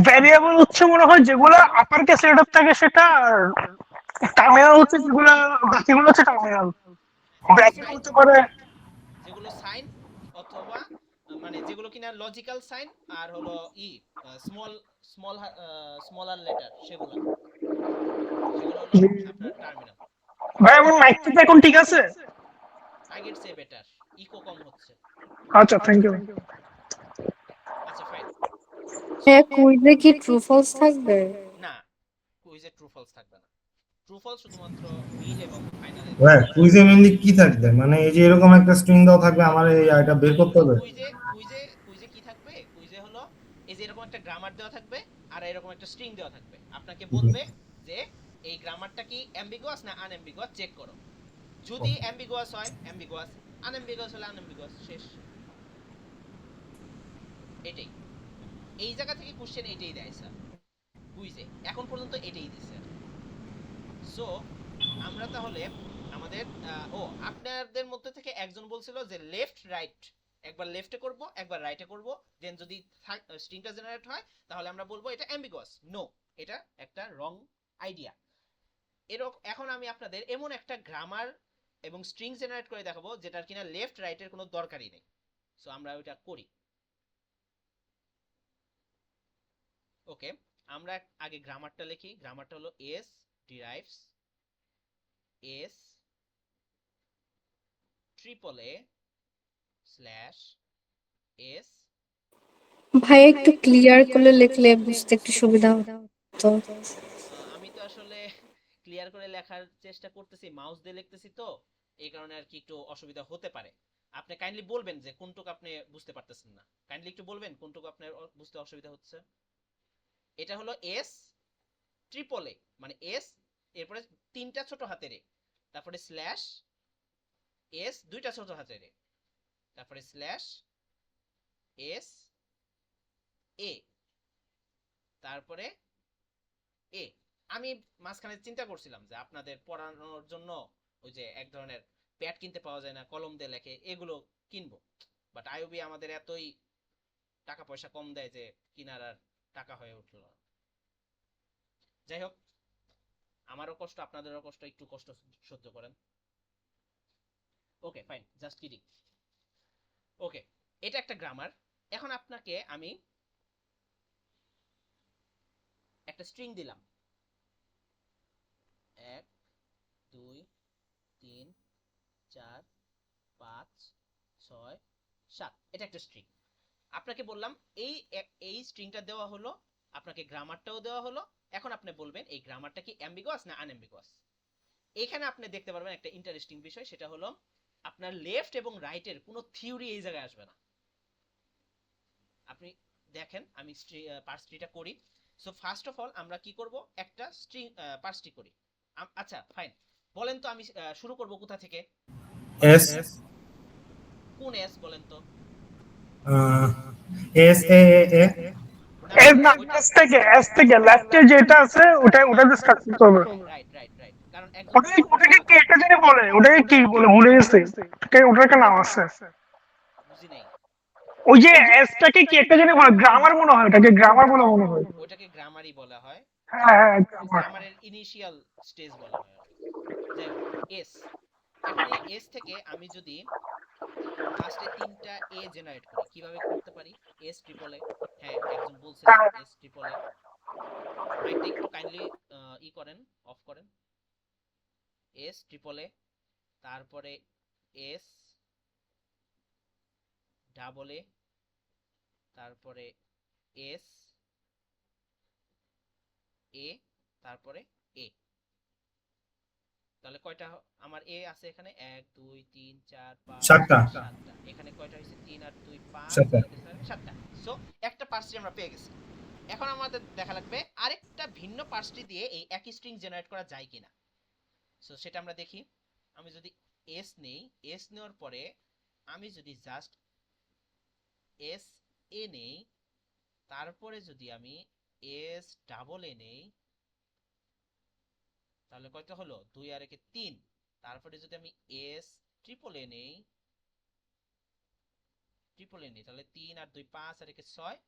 ভ্যারিয়েবল হচ্ছে মনে হয় যেগুলো আপার কেস লেটার থাকে সেটা, আর টার্মিনাল হচ্ছে যেগুলো, বাকিগুলো হচ্ছে টার্মিনাল। ব্র্যাকেট হতে পারে। যেগুলো সাইন অথবা মানে যেগুলো কিনা লজিক্যাল সাইন আর হলো স্মল স্মল স্মলার লেটার, সেগুলো হলো আপনার টার্মিনাল। ভাই আমার মাইকটা এখন ঠিক আছে? আগের চেয়ে বেটার, ইকো কম হচ্ছে। আচ্ছা থ্যাংক ইউ। আচ্ছা ফাইন। কুইজে কি ট্রু ফলস থাকবে? না, কুইজে ট্রু ফলস থাকবে না, ট্রু ফলস শুধুমাত্র মিড এবং ফাইনালে। ভাই কুইজে মেইনলি কি থাকবে, মানে এই যে এরকম একটা স্ট্রিং দাও থাকবে, আমার এই এটা বের করতে হবে। কুইজে কি থাকবে? কুইজে হলো এই যে এরকম একটা গ্রামার দেওয়া থাকবে আর এরকম একটা স্ট্রিং দেওয়া থাকবে, আপনাকে বলবে যে এই গ্রামারটা কি অ্যাম্বিগুয়াস না আনঅ্যাম্বিগুয়াস চেক করো। যদি অ্যাম্বিগুয়াস হয় অ্যাম্বিগুয়াস, আনঅ্যাম্বিগুয়াস হলে আনঅ্যাম্বিগুয়াস, শেষ। এটাই, এই জায়গা থেকে কোশ্চেন এটাই দেয় স্যার কুইজে, এখন পর্যন্ত এটাই দিছে। সো আমরা তাহলে আমাদের আপনাদের মধ্যে থেকে একজন বলছিল যে লেফট রাইট, একবার লেফটে করব একবার রাইটে করব, দেন যদি স্ট্রিংটা জেনারেট হয় তাহলে আমরা বলবো এটা অ্যাম্বিগুয়াস। নো, এটা একটা রং আইডিয়া। এখন আমি আপনাদের এমন একটা গ্রামার এবং স্ট্রিং জেনারেট করে দেখাবো যেটার কিনা লেফট রাইটের কোনো দরকারই নেই। সো আমরা ওইটা করি। ওকে, আমরা আগে গ্রামারটা লিখি। গ্রামারটা হলো S derives S triple A slash S. ভাই একটু ক্লিয়ার করে লিখলে বুঝতে একটু সুবিধা হতো। আমি তো আসলে ক্লিয়ার করে লেখার চেষ্টা করতেছি, মাউস দিয়ে লিখতেছি তো এই কারণে আর কি একটু অসুবিধা হতে পারে। আপনি কাইন্ডলি বলবেন যে কোনটুকু আপনি বুঝতে পারতেছেন না, কাইন্ডলি একটু বলবেন কোনটুকু আপনার বুঝতে অসুবিধা হচ্ছে। এটা হলো এস ট্রিপল এ, মানে এস এরপরে তিনটা ছোট হাতের এ, তারপরে স্ল্যাশ এস দুইটা ছোট হাতের এ, তারপরে স্ল্যাশ এস এ, তারপরে এ। আমি মাঝখানে চিন্তা করছিলাম যে আপনাদের পড়ানোর জন্য ওই যে এক ধরনের প্যাড কিনতে পাওয়া যায় না, কলম দিয়ে লেখে, এগুলো কিনবো, বাট আইওবি আমাদের এতই টাকা পয়সা কম দেয় যে কিনার আর টাকা হয়ে উঠলো না। যাই হোক, আমারও কষ্ট আপনাদেরও কষ্ট, একটু কষ্ট সহ্য করেন। Okay fine, just kidding. Okay, এটা একটা গ্রামার। এখন আপনাকে আমি একটা স্ট্রিং দিলাম, 1 2 3 4 5 6 7, এটা একটা স্ট্রিং। আপনাকে বললাম এই স্ট্রিংটা দেওয়া হলো, আপনাকে গ্রামারটাও দেওয়া হলো। এখন আপনি বলবেন এই গ্রামারটা কি অ্যাম্বিগুয়াস না আনঅ্যাম্বিগুয়াস। এখানে আপনি দেখতে পারবেন একটা ইন্টারেস্টিং বিষয়, সেটা হলো আপনার লেফট এবং রাইটের কোনো থিওরি এই জায়গায় আসবে না। আপনি দেখেন আমি পার্স ট্রিটা করি। সো ফার্স্ট অফ অল আমরা কি করব, একটা স্ট্রিং পার্স ট্রি করি। আচ্ছা ফাইন, বলেন তো আমি শুরু করব কোথা থেকে? এস। কোন এস বলেন তো? এস এ এ এর না, এস থেকে লেফটে যেটা আছে ওটা দিয়ে স্টার্ট করতে হবে। রাইট রাইট রাইট, কারণ একদম ওটাকে কি একটা জানি বলে, ওটাকে কি বলে ভুলে গেছি, ওটার একটা নাম আছে। বুঝি নাই। ওই যে এসটাকে কি একটা জানি বলে, গ্রামার মনে হয়, ওটাকে গ্রামার বলে মনে হয়। ওটাকে গ্রামারই বলা হয়। হ্যাঁ হ্যাঁ, গ্রামারের ইনিশিয়াল স্টেজ বলা হয়। যাই হোক, এস এখানে এস থেকে আমি যদি ফার্স্টে 3টা এ জেনারেট করি, কিভাবে করতে পারি? এস ট্রিপল এ, হ্যাঁ একজন বলছিলেন এস ট্রিপল এ। মাইকটা একটু কাইন্ডলি ই করেন, অফ করেন। এস ট্রিপল এ, তারপরে এস ডাবল এ, তারপরে এস এ, তারপরে এ। তাহলে কয়টা আমার এ আছে এখানে? 1 2 3 4 5 7টা। 7টা। এখানে কয়টা হইছে? 3 আর 2 5, 7টা। 7টা। সো একটা পার্স আমরা পেয়ে গেছি। এখন আমাদের দেখা লাগবে আরেকটা ভিন্ন পার্স দিয়ে এই একই স্ট্রিং জেনারেট করা যায় কিনা। সো সেটা আমরা দেখি। আমি যদি এস নেই, এস নেওয়ার পরে আমি যদি জাস্ট এস এ নেই, তারপরে যদি আমি এস ডাবল এ নেই, তাহলে কয়টা হলো? 2 আর 1 3। তারপরে যদি আমি এস ট্রিপল এ নেই, তাহলে 3 আর 2 5 আর 1 6।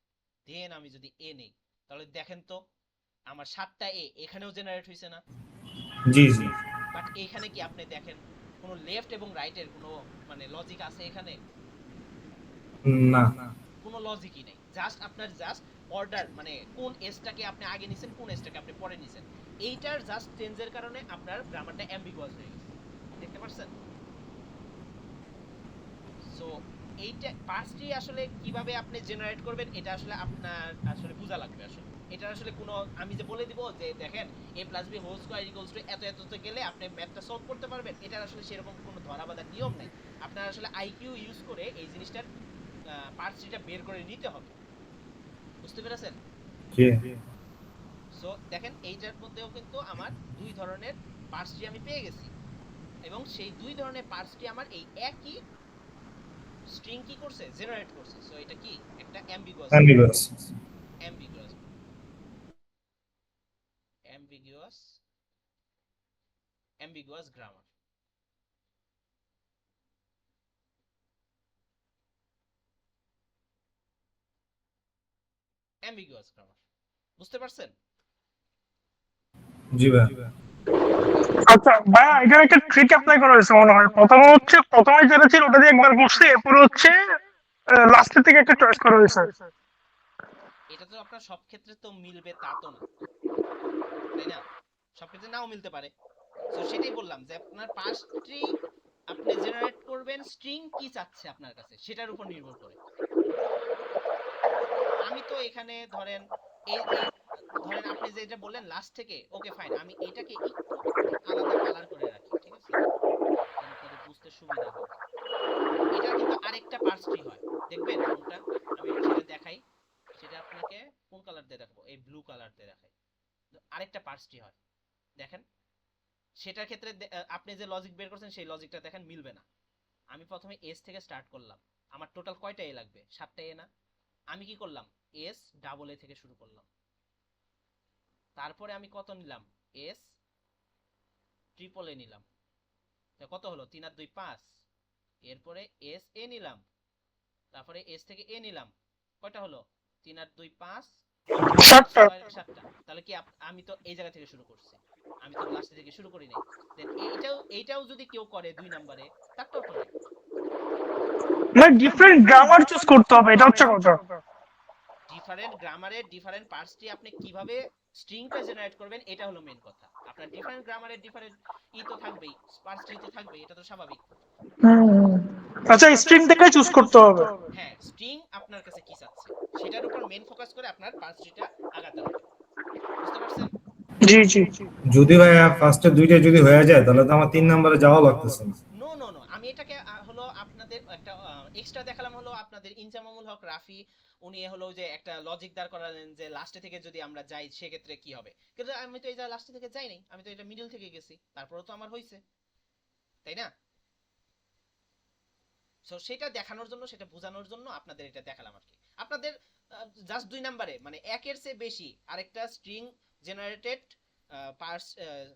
দেন আমি যদি এ নেই, তাহলে দেখেন তো আমার 7টা এ এখানেও জেনারেট হইছে না? জি জি। বাট এইখানে কি আপনি দেখেন কোনো লেফট এবং রাইটের কোনো মানে লজিক আছে এখানে? না। কোনো লজিকই নেই। জাস্ট আপনার জাস্ট অর্ডার, মানে কোন এসটাকে আপনি আগে নিছেন, কোন এসটাকে আপনি পরে নিছেন, এইটার জাস্ট চেঞ্জের কারণে আপনার গ্রামারটা অ্যাম্বিগুয়াস হয়ে গেছে। দেখতে পাচ্ছেন? সো এইটা পাঁচটি আসলে কিভাবে আপনি জেনারেট করবেন এটা আসলে আপনার আসলে বোঝা লাগবে। আসলে এটা আসলে কোনো আমি যে বলে দিব যে দেখেন a plus B whole square equals to এত এততে গেলে আপনি ম্যাথটা সলভ করতে পারবেন, এটা আসলে সেরকম কোনো ধরাবাঁধা নিয়ম নাই। আপনার আসলে আইকিউ ইউজ করে এই জিনিসটার পার্টসটা বের করে নিতে হবে। বুঝতে পেরেছেন? জি। সো দেখেন এইটার মধ্যেও কিন্তু আমার দুই ধরনের পার্টসটি আমি পেয়ে গেছি, এবং সেই দুই ধরনের পার্টসটি আমার এই একই স্ট্রিং কি করছে? জেনারেট করছে। সো এটা কি একটা ambiguous ambiguous. Ambiguous ambiguous grammar. Ambiguous grammar. বুঝতে পারছেন? জি ভাই। আচ্ছা ভাইয়া, এখানে একটা ট্রিক অ্যাপ্লাই করা হয়েছে মনে হয়। প্রথমে যেটা ছিল ওটা দিয়ে একবার করছি, এরপরে হচ্ছে লাস্টের থেকে একটা চয়েস করা হয়েছে। এটা তো আপনার সব ক্ষেত্রে তো মিলবে তা তো না, তাই না? সব ক্ষেত্রে নাও মিলতে পারে। সো সেটাই বললাম যে আপনার পাঁচটি আপনি জেনারেট করবেন, স্ট্রিং কি চাচ্ছে আপনার কাছে সেটার উপর নির্ভর করে। আমি তো এখানে ধরেন এই ধরেন আপনি যে এটা বললেন লাস্ট থেকে, ওকে ফাইন, আমি এটাকে একটু আলাদা কালার করে রাখি, ঠিক আছে, যেন আপনাদের বুঝতে সুবিধা হয়। এটা কিন্তু আরেকটা পার্টস ট্রি হয়, দেখবেন কোনটা আমি সেটা দেখাই। সেটা আপনাকে কোন কালার দিয়ে দেখাবো? এই ব্লু কালার দিয়ে দেখাই। আরেকটা পার্টস ট্রি হয়, দেখেন। সেটার ক্ষেত্রে আপনি যে লজিক বের করছেন সেই লজিকটা দেখেন মিলবে না। আমি প্রথমে এস থেকে স্টার্ট করলাম, আমার টোটাল কয়টা এ লাগবে? 7টা এ না? আমি কি করলাম? এস ডাবল এ থেকে শুরু করলাম, তারপরে আমি কত নিলাম? এস ট্রিপল এ নিলাম, কত হলো? 3 আর 2 5। এরপরে এস এ নিলাম, তারপরে এস থেকে এ নিলাম, কয়টা হলো? 3 আর 2 5, 7টা। 7টা। তাহলে কি আমি তো এই জায়গা থেকে শুরু করছি, আমি তো লাস্ট থেকে শুরু করি নাই। দেন এইটাও যদি কেউ করে 2 নম্বরে, তারটাও তো নাই। মানে ডিফারেন্ট গ্রামার চুজ করতে হবে, এটা হচ্ছে কথা। ডিফারেন্ট গ্রামারের ডিফারেন্ট পার্টসটি আপনি কিভাবে স্ট্রিংটা জেনারেট করবেন এটা হলো মেইন কথা। আপনার ডিফারেন্ট গ্রামারের ডিফারেন্ট তো থাকবেই, পার্টসটি তো থাকবেই, এটা তো স্বাভাবিক। হুম। আচ্ছা, স্ট্রিং থেকে চুজ করতে হবে। হ্যাঁ, স্ট্রিং আপনার কাছে কি চাচ্ছে সেটার উপর মেইন ফোকাস করে আপনার পার্টসটিটা আগাতে হবে। বুঝতে পারছেন? জি জি। যদি ভাই ফার্স্টে দুইটা যদি হয়ে যায় তাহলে তো আমার 3 নম্বরে যাওয়া লাগতেছে না। নো নো নো, আমি এটাকে হলো আপনাদের একটা এক্সট্রা দেখালাম। হলো আপনাদের ইনজামামুল হক রাফি উনি হলো যে একটা লজিক দাঁড় করালেন যে লাস্টে থেকে যদি আমরা যাই সেক্ষেত্রে কি হবে, কিন্তু আমি তো এই যে লাস্টে থেকে যাই নাই, আমি তো এটা মিডল থেকে গেছি, তারপরেও তো আমার হইছে, তাই না? সো সেটা দেখানোর জন্য, সেটা বোঝানোর জন্য আপনাদের এটা দেখালাম আর কি। আপনাদের জাস্ট 2 নম্বরে মানে একের চেয়ে বেশি আরেকটা স্ট্রিং জেনারেটেড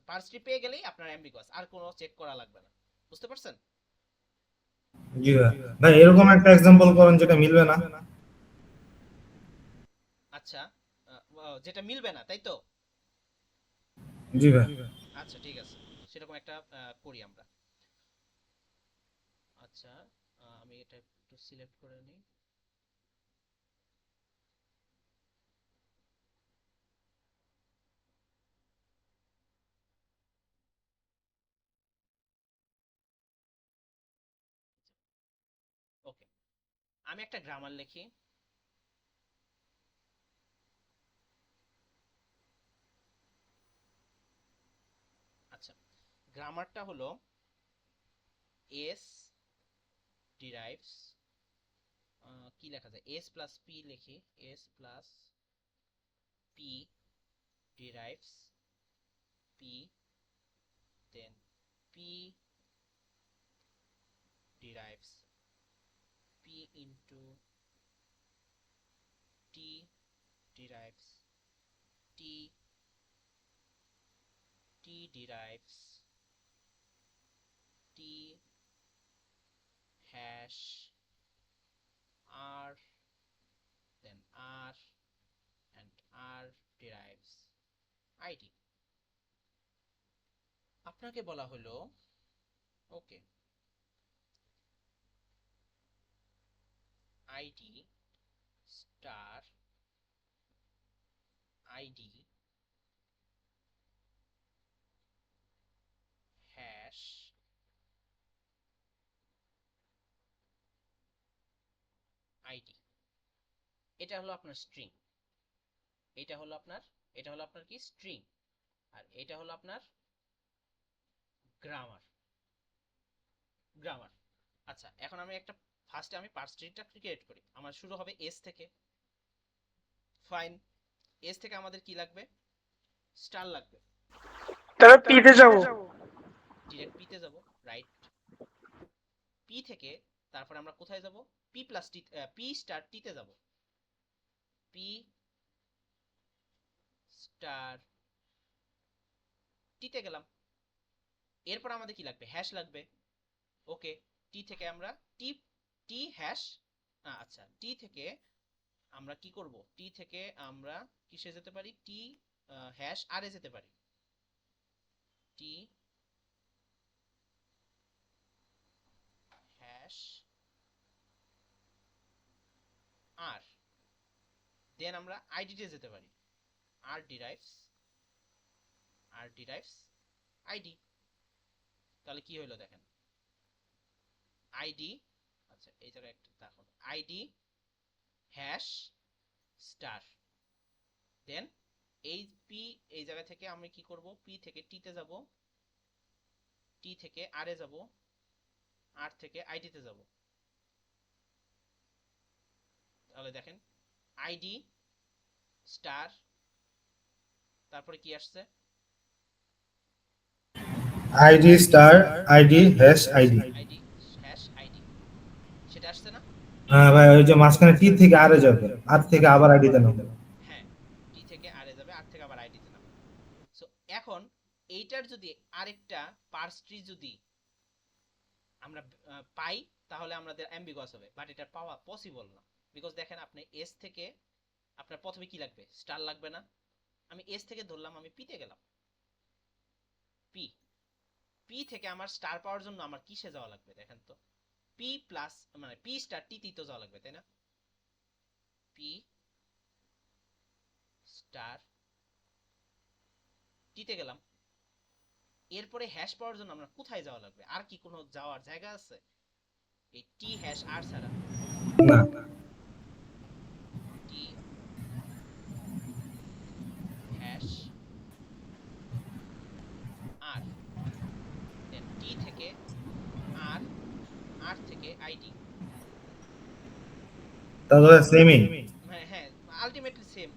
পার্সটি পেয়ে গেলেই আপনার অ্যাম্বিগুয়াস, আর কোনো চেক করা লাগবে না। বুঝতে পারছেন? জি ভাই। ভাই এরকম একটা এক্সাম্পল করেন যেটা মিলবে না। আচ্ছা, যেটা মিলবে না তাই তো? জি ভাই। আচ্ছা ঠিক আছে, সেরকম একটা করি আমরা। আচ্ছা, আমি এটা একটু সিলেক্ট করে নিই। ওকে, আমি একটা গ্রামার লিখি। আচ্ছা, গ্রামারটা হলো এস ডিরাইভস, কি লেখা যায়, এস প্লাস পি লিখি, S plus P derives P, then P derives P into T derives T, T derives T hash R, then r and r derives id। আপনাকে বলা হলো ওকে id star id hash id, এটা হলো আপনার string, এটা হলো আপনার কি স্ট্রিং, আর এটা হলো আপনার গ্রামার। আচ্ছা, এখন আমি একটা ফার্স্টে আমি পার্স ট্রিটা ক্রিয়েট করি। আমার শুরু হবে এস থেকে, ফাইন। এস থেকে আমাদের কি লাগবে, স্টার লাগবে, তাহলে পি তে যাব, ডিরেক্ট পি তে যাব, রাইট। পি থেকে তারপর আমরা কোথায় যাব, পি প্লাস টি, পি স্টার টি তে যাব, পি স্টার টি তে গেলাম। এরপর আমাদের কি লাগবে, হ্যাশ লাগবে। ওকে, টি থেকে আমরা টি টি হ্যাশ, আচ্ছা টি থেকে আমরা কি করব, টি থেকে আমরা কিসে যেতে পারি, টি হ্যাশ আর এ যেতে পারি, টি হ্যাশ আর, দেন আমরা আইডি তে যেতে পারি, আর ডিরাইভস আইডি। তাহলে কি হলো দেখেন, আইডি, আচ্ছা এই জায়গায় একটা দেখুন, আইডি হ্যাশ স্টার, দেন এই পি, এই জায়গা থেকে আমি কি করব, পি থেকে টি তে যাব, টি থেকে আর এ যাব, আর থেকে আইডি তে যাব। তাহলে দেখেন আইডি স্টার, তারপরে কি আসছে, ID star ID hash ID. ID hash ID, সেটা আসছে না? হ্যাঁ ভাই, ওই যে মাঝখানে টি থেকে আরে যাবে, আর থেকে আবার আইডিতে নামবে। হ্যাঁ, টি থেকে আর এ যাবে, আর থেকে আবার আইডি তে নামবে। সো এখন এইটার যদি আরেকটা পার্স ট্রি যদি আমরা পাই, তাহলে আমাদের অ্যাম্বিগুয়াস হবে, বাট এটা পাওয়া পসিবল না। বিকজ দেখেন, আপনি এস থেকে আপনার প্রথমে কি লাগবে, স্টার লাগবে না? আমি এস থেকে ধরলাম, আমি পি তে গেলাম, পি পি থেকে আমার স্টার পাওয়ার জন্য আমার কিসে যাওয়া লাগবে দেখেন তো, পি প্লাস মানে পি স্টার টি তে তো যাওয়া লাগবে, তাই না? পি স্টার টি তে গেলাম। এরপরে হ্যাশ পাওয়ার জন্য আমরা কোথায় যাওয়া লাগবে? আর কি কোনো যাওয়ার জায়গা আছে এই টি হ্যাশ আর ছাড়া? না, টি হ্যাশ আর, দেন টি থেকে আর, আর থেকে আইডি। তাহলে সেমই। হ্যাঁ হ্যাঁ, আলটিমেটলি সেম।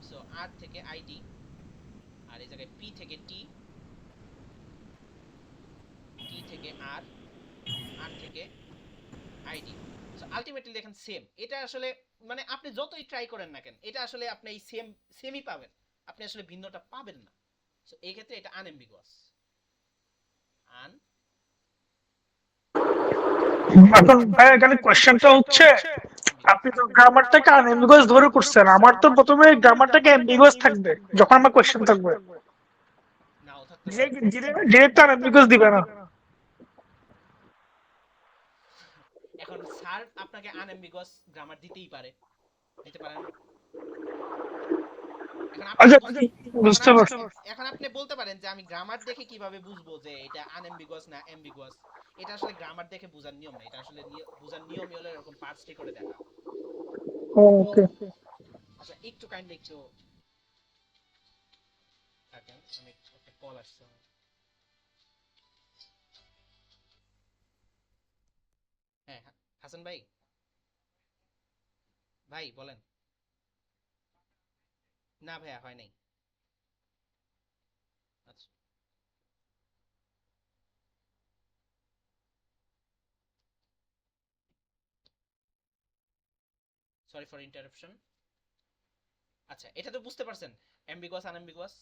সো আর থেকে আইডি, আর এই জায়গায় পি থেকে টি, টি থেকে আর, আর থেকে আইডি। সো আলটিমেটলি দেখেন সেম। এটা আসলে মানে আপনি যতই ট্রাই করেন না কেন, এটা আসলে আপনি এই সেমই পাবেন, আপনি আসলে ভিন্নটা পাবেন না। সো এই ক্ষেত্রে এটা আনএম্বিগুয়াস। এখন ভাই এখানে কোশ্চেনটা হচ্ছে, আপনি তো গ্রামারটাকে আনএম্বিগুয়াস ধরে করছেন, আমার তো প্রথমে গ্রামারটাকে অ্যাম্বিগুয়াস থাকবে যখন আমার কোশ্চেন থাকবে, নাও থাকতে পারে। ডিরেক্ট আনএম্বিগুয়াস দিবে না। এখন স্যার আপনাকে আনএম্বিগুয়াস গ্রামার দিতেই পারে, দিতে পারেন। এখন আপনি আচ্ছা, এখন বুঝতে আপনি পারছি। এখন আপনি বলতে পারেন যে আমি গ্রামার দেখে কিভাবে বুঝবো যে এটা আনএম্বিগুয়াস না অ্যাম্বিগুয়াস। এটা আসলে গ্রামার দেখে বোঝার নিয়ম না, এটা আসলে বোঝার নিয়মই হলো এরকম পার্টসটি করে দেখা। ওকে। আচ্ছা একটু কাইন্ডলি একটু থাকেন, আমি একটা কল আসছে। হ্যাঁ হাসান ভাই, ভাই বলেন। না ভাইয়া হয় নাই। আচ্ছা সরি ফর ইন্টারাপশন। আচ্ছা এটা তো বুঝতে পারছেন অ্যাম্বিগুয়াস আনএম্বিগুয়াস।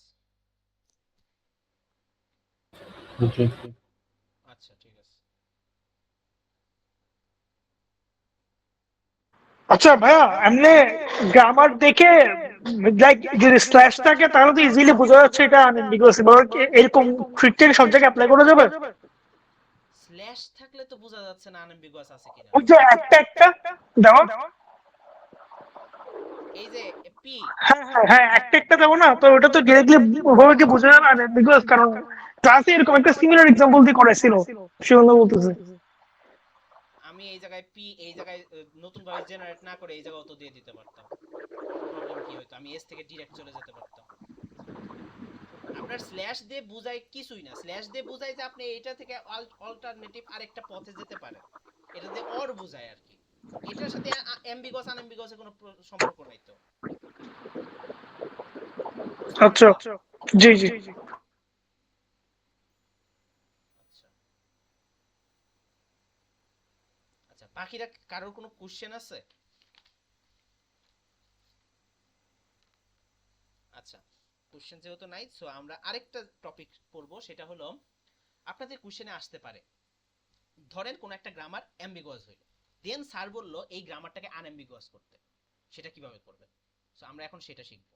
জি। আচ্ছা ঠিক আছে। আচ্ছা ভাইয়া, এমনি গ্রামার দেখে লাইক যদি স্ল্যাশ থাকে তাহলে তো ইজিলি বোঝা যাচ্ছে এটা আনএম্বিগুয়াস, এরকম ট্রিক থেকে সব জায়গায় অ্যাপ্লাই করা যাবে? স্ল্যাশ থাকলে তো বোঝা যাচ্ছে না আনএম্বিগুয়াস আছে কিনা। ওই যে একটা একটা দেওয়া। এই যে পি। হ্যাঁ হ্যাঁ হ্যাঁ, একটা একটা দেবো না, তো ওটা তো ডিরেক্টলি ওভাবে কি বোঝা যাবে আনএম্বিগুয়াস? কারণ ক্লাসে এরকম একটা সিমিলার এক্সাম্পল দিয়ে করাইছিল, সেজন্য বলতেছে। আমি এই জায়গায় পি, এই জায়গায় নতুন ভাবে জেনারেট না করে এই জায়গাও তো দিয়ে দিতে পারতাম, প্রবলেম কি হইতো, আমি এস থেকে ডিরেক্ট চলে যেতে পারতাম। আপনার স্ল্যাশ দিয়ে বুঝায় কিছুই না, স্ল্যাশ দিয়ে বুঝায় যে আপনি এইটা থেকে অল্টারনেটিভ আরেকটা পথে যেতে পারেন, এটা দিয়ে অর বুঝায় আর কি। এটার সাথে অ্যাম্বিগাস আনএম্বিগাসের কোনো সম্পর্ক নাই তো, বুঝতে আচ্ছা, পারছেন? জি জি। আচ্ছা আচ্ছা বাকিরা কারোর কোনো কোশ্চেন আছে? আচ্ছা কোশ্চেন যেহেতু নাই, সো আমরা আরেকটা টপিক পড়বো, সেটা হলো আপনাদের কোশ্চেনে আসতে পারে ধরেন কোন একটা গ্রামার অ্যাম্বিগুয়াস হইল, দেন স্যার বলল এই গ্রামারটাকে আনঅ্যাম্বিগুয়াস করতে, সেটা কিভাবে করবেন। সো আমরা এখন সেটা শিখব।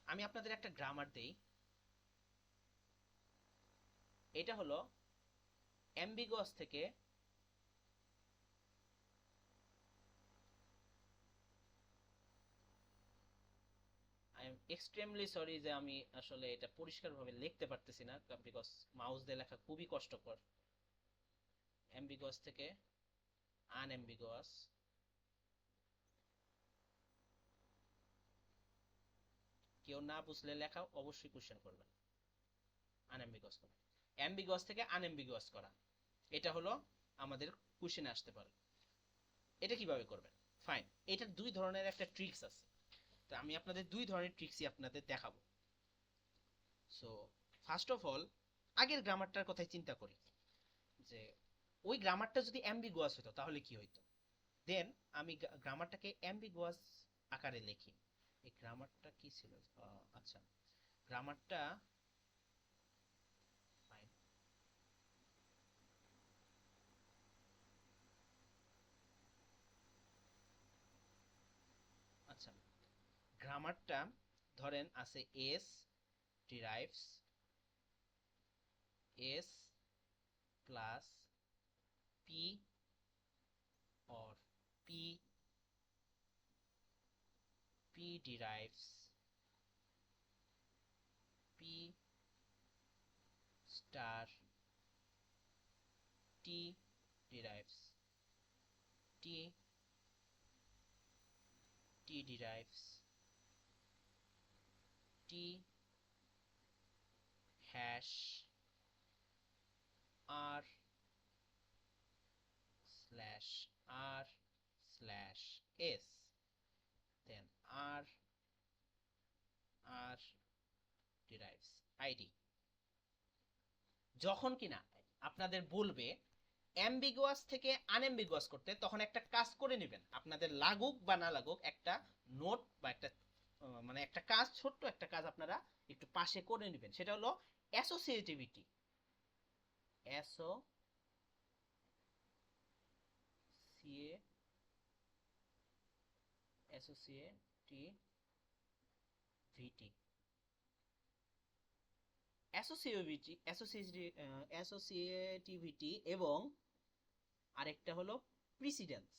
আমি আপনাদের একটা গ্রামার দেই, এটা হলো অ্যাম্বিগুয়াস থেকে আই এম এক্সট্রিমলি সরি যে আমি আসলে এটা পরিষ্কারভাবে লিখতে পারতেছি না, বিকজ মাউস দিয়ে লেখা খুবই কষ্টকর। অ্যাম্বিগুয়াস থেকে আনঅ্যাম্বিগুয়াস, কেউ না বুঝলে লেখা অবশ্যই কোশ্চেন করবেন। আনঅ্যাম্বিগুয়াস করা, অ্যাম্বিগুয়াস থেকে আনঅ্যাম্বিগুয়াস করা, এটা হলো আমাদের কোশ্চেনে আসতে পারে। এটা কিভাবে করবেন? ফাইন, এটার দুই ধরনের একটা ট্রিক্স আছে, তো আমি আপনাদের দুই ধরনের ট্রিক্সই আপনাদের দেখাবো। সো ফার্স্ট অফ অল আগের গ্রামারটার কথাই চিন্তা করি, যে ওই গ্রামারটা যদি অ্যাম্বিগুয়াস হতো তাহলে কি হইতো। দেন আমি গ্রামারটাকে অ্যাম্বিগুয়াস আকারে লিখি। এই গ্রামারটা কি ছিল? আচ্ছা গ্রামারটা ফাইন। আচ্ছা গ্রামারটা ধরেন আছে S derives S plus P or p derives p star t derives t derives t hash r slash r slash s, then r derives id। যখন কিনা আপনাদের বলবে অ্যাম্বিগুয়াস থেকে আনঅ্যাম্বিগুয়াস করতে, তখন একটা কাজ করে নেবেন, আপনাদের লাগুক বা না লাগুক একটা নোট বা একটা মানে একটা কাজ, ছোট্ট একটা কাজ আপনারা একটু পাশে করে নেবেন, সেটা হলো অ্যাসোসিয়েটিভিটি। অ্যাসোসিয়েটিভিটি অ্যাসোসিয়েটিভিটি এবং আরেকটা হলো প্রিসিডেন্স।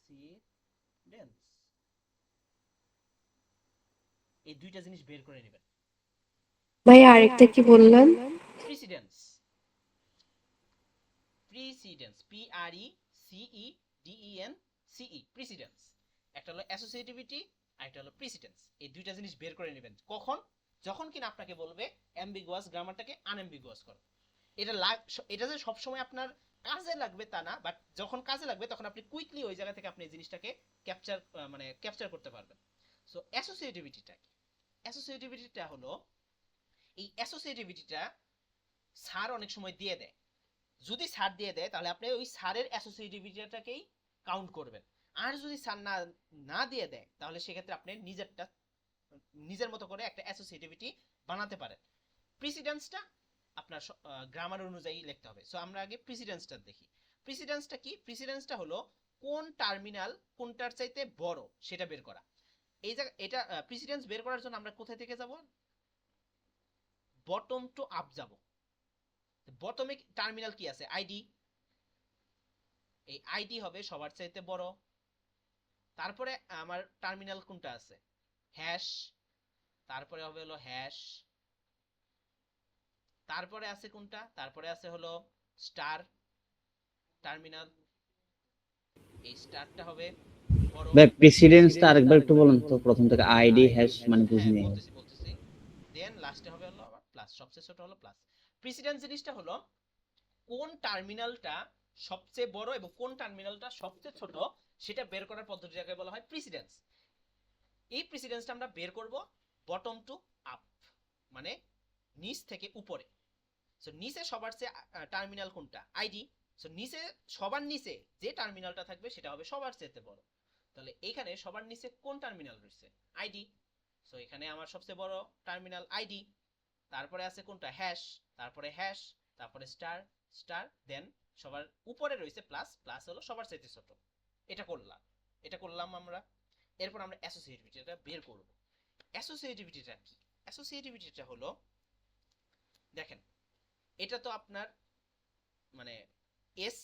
প্রিসিডেন্স, এই দুইটা জিনিস বের করে নেবেন। ভাইয়া আরেকটা কি বললেন? Precedence, precedence, PRECEDENCE, precedence. একটা হলো অ্যাসোসিয়েটিভিটি আর একটা হলো প্রিসিডেন্স। এই দুইটা জিনিস বের করে নেবেন কখন? যখন কিনা আপনাকে বলবে অ্যাম্বিগুয়াস গ্রামারটাকে আনঅ্যাম্বিগুয়াস করো। এটা যে সবসময় আপনার কাজে লাগবে তা না, বাট যখন কাজে লাগবে তখন আপনি কুইকলি ওই জায়গা থেকে আপনি এই জিনিসটাকে ক্যাপচার করতে পারবেন। সো অ্যাসোসিয়েটিভিটিটা কি? অ্যাসোসিয়েটিভিটিটা হলো, এই অ্যাসোসিয়েটিভিটিটা স্যার অনেক সময় দিয়ে দেয়। যদি স্যার দিয়ে দেয় তাহলে আপনি ওই স্যারের অ্যাসোসিয়েটিভিটিটাকেই কাউন্ট করবেন। আর যদি স্যার না দিয়ে দেয় তাহলে সেক্ষেত্রে আপনি নিজের মতো করে একটা অ্যাসোসিয়েটিভিটি বানাতে পারেন। প্রিসিডেন্সটা আপনার গ্রামার অনুযায়ী লিখতে হবে। সো আমরা আগে প্রিসিডেন্সটা দেখি। প্রিসিডেন্সটা কি? প্রিসিডেন্সটা হলো কোন টার্মিনাল কোনটার চাইতে বড় সেটা বের করা। এই জায়গা এটা প্রিসিডেন্স বের করার জন্য আমরা কোথায় থেকে যাব? বটম টু আপ যাব। বটমে টার্মিনাল কি আছে? আইডি। এই আইডি হবে সবার চাইতে বড়। তারপরে আমার টার্মিনাল কোনটা আছে? হ্যাশ। তারপরে হবে হলো হ্যাশ। তারপরে আছে কোনটা? তারপরে আছে হলো স্টার টার্মিনাল। এই স্টারটা হবে বড়। ভাই প্রেসিডেন্সটা আরেকবার একটু বলুন তো, প্রথম থেকে আইডি হ্যাশ মানে বুঝিনি। বলতেছি। দেন লাস্টে হবে হলো আবার প্লাস, সবচেয়ে ছোট হলো প্লাস। প্রিসিডেন্স জিনিসটা হলো কোন টার্মিনালটা সবচেয়ে বড় এবং কোন টার্মিনালটা সবচেয়ে ছোট সেটা বের করার পদ্ধতিটাকে বলা হয় প্রিসিডেন্স। এই প্রিসিডেন্সটা আমরা বের করব বটম টু আপ, মানে নিচ থেকে উপরে। সো নিচে সবার চেয়ে টার্মিনাল কোনটা? আইডি। সো নিচে সবার নিচে যে টার্মিনালটা থাকবে সেটা হবে সবার চেয়ে বড়। তাহলে এইখানে সবার নিচে কোন টার্মিনাল রয়েছে? আইডি। সো এখানে আমার সবচেয়ে বড় টার্মিনাল আইডি। তারপরে আছে কোনটা? হ্যাশ। তারপরে হ্যাশ, তারপরে স্টার, স্টার, দেন সবার উপরে রয়েছে প্লাস, প্লাস হলো সবার চাইতে ছোট। এটা করলাম আমরা। এরপর আমরা অ্যাসোসিয়েটিভিটিটা বের করব। অ্যাসোসিয়েটিভিটিটা কি? অ্যাসোসিয়েটিভিটিটা হলো, দেখেন এটা তো আপনার মানে এস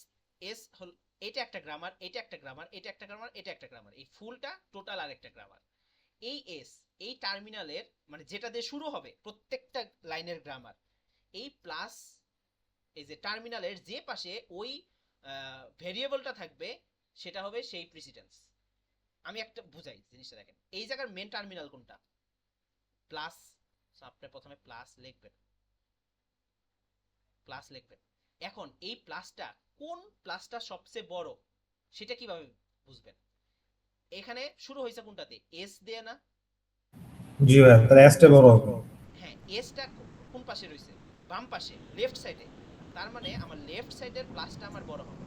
এস হল, এটা একটা গ্রামার, এটা একটা গ্রামার, এটা একটা গ্রামার, এটা একটা গ্রামার, এই ফুলটা টোটাল আর একটা গ্রামার। এই এস, এই টার্মিনালের মানে যেটা দিয়ে শুরু হবে প্রত্যেকটা লাইনের গ্রামার, এই প্লাস এই যে টার্মিনালের যে পাশে ওই ভেরিয়েবলটা থাকবে সেটা হবে সেই প্রিসিডেন্স। আমি একটা বুঝাই জিনিসটা, দেখেন এই জায়গার মেন টার্মিনাল কোনটা? প্লাস। সো আপনি প্রথমে প্লাস লিখবেন, প্লাস লিখবেন। এখন এই প্লাসটা, কোন প্লাসটা সবচেয়ে বড় সেটা কিভাবে বুঝবেন? এখানে শুরু হয়েছে কোনটাতে? এস দিয়ে না? জি ভাই, তাহলে এসটা বড় হবে। হ্যাঁ, এসটা কোন পাশে রয়েছে? বাম পাশে, লেফট সাইডে। তার মানে আমার লেফট সাইডের প্লাসটা আমার বড় হবে।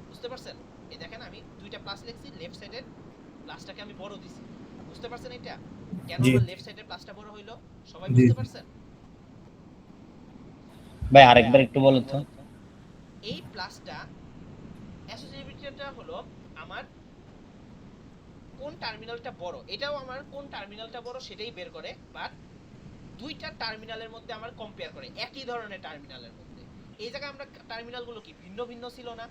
বুঝতে পারছেন? এই দেখেন আমি দুইটা প্লাস লিখছি, লেফট সাইডের প্লাসটাকে আমি বড় দিছি। বুঝতে পারছেন এটা কেন আমার লেফট সাইডের প্লাসটা বড় হইলো? সবাই বুঝতে পারছেন? ভাই আরেকবার একটু বলুন তো। এই প্লাসটা অ্যাসোসিয়েটিভিটিটা হলো আমার কোন টার্মিনালটা বড়, এটাও আমার কোন টার্মিনালটা বড় সেটাই বের করে, বাট দুইটা টার্মিনালের মধ্যে আমার কম্পেয়ার করে একই ধরনের টার্মিনালের মধ্যে। এই জায়গায় আমরা টার্মিনালগুলো কি ভিন্ন ভিন্ন ছিল না?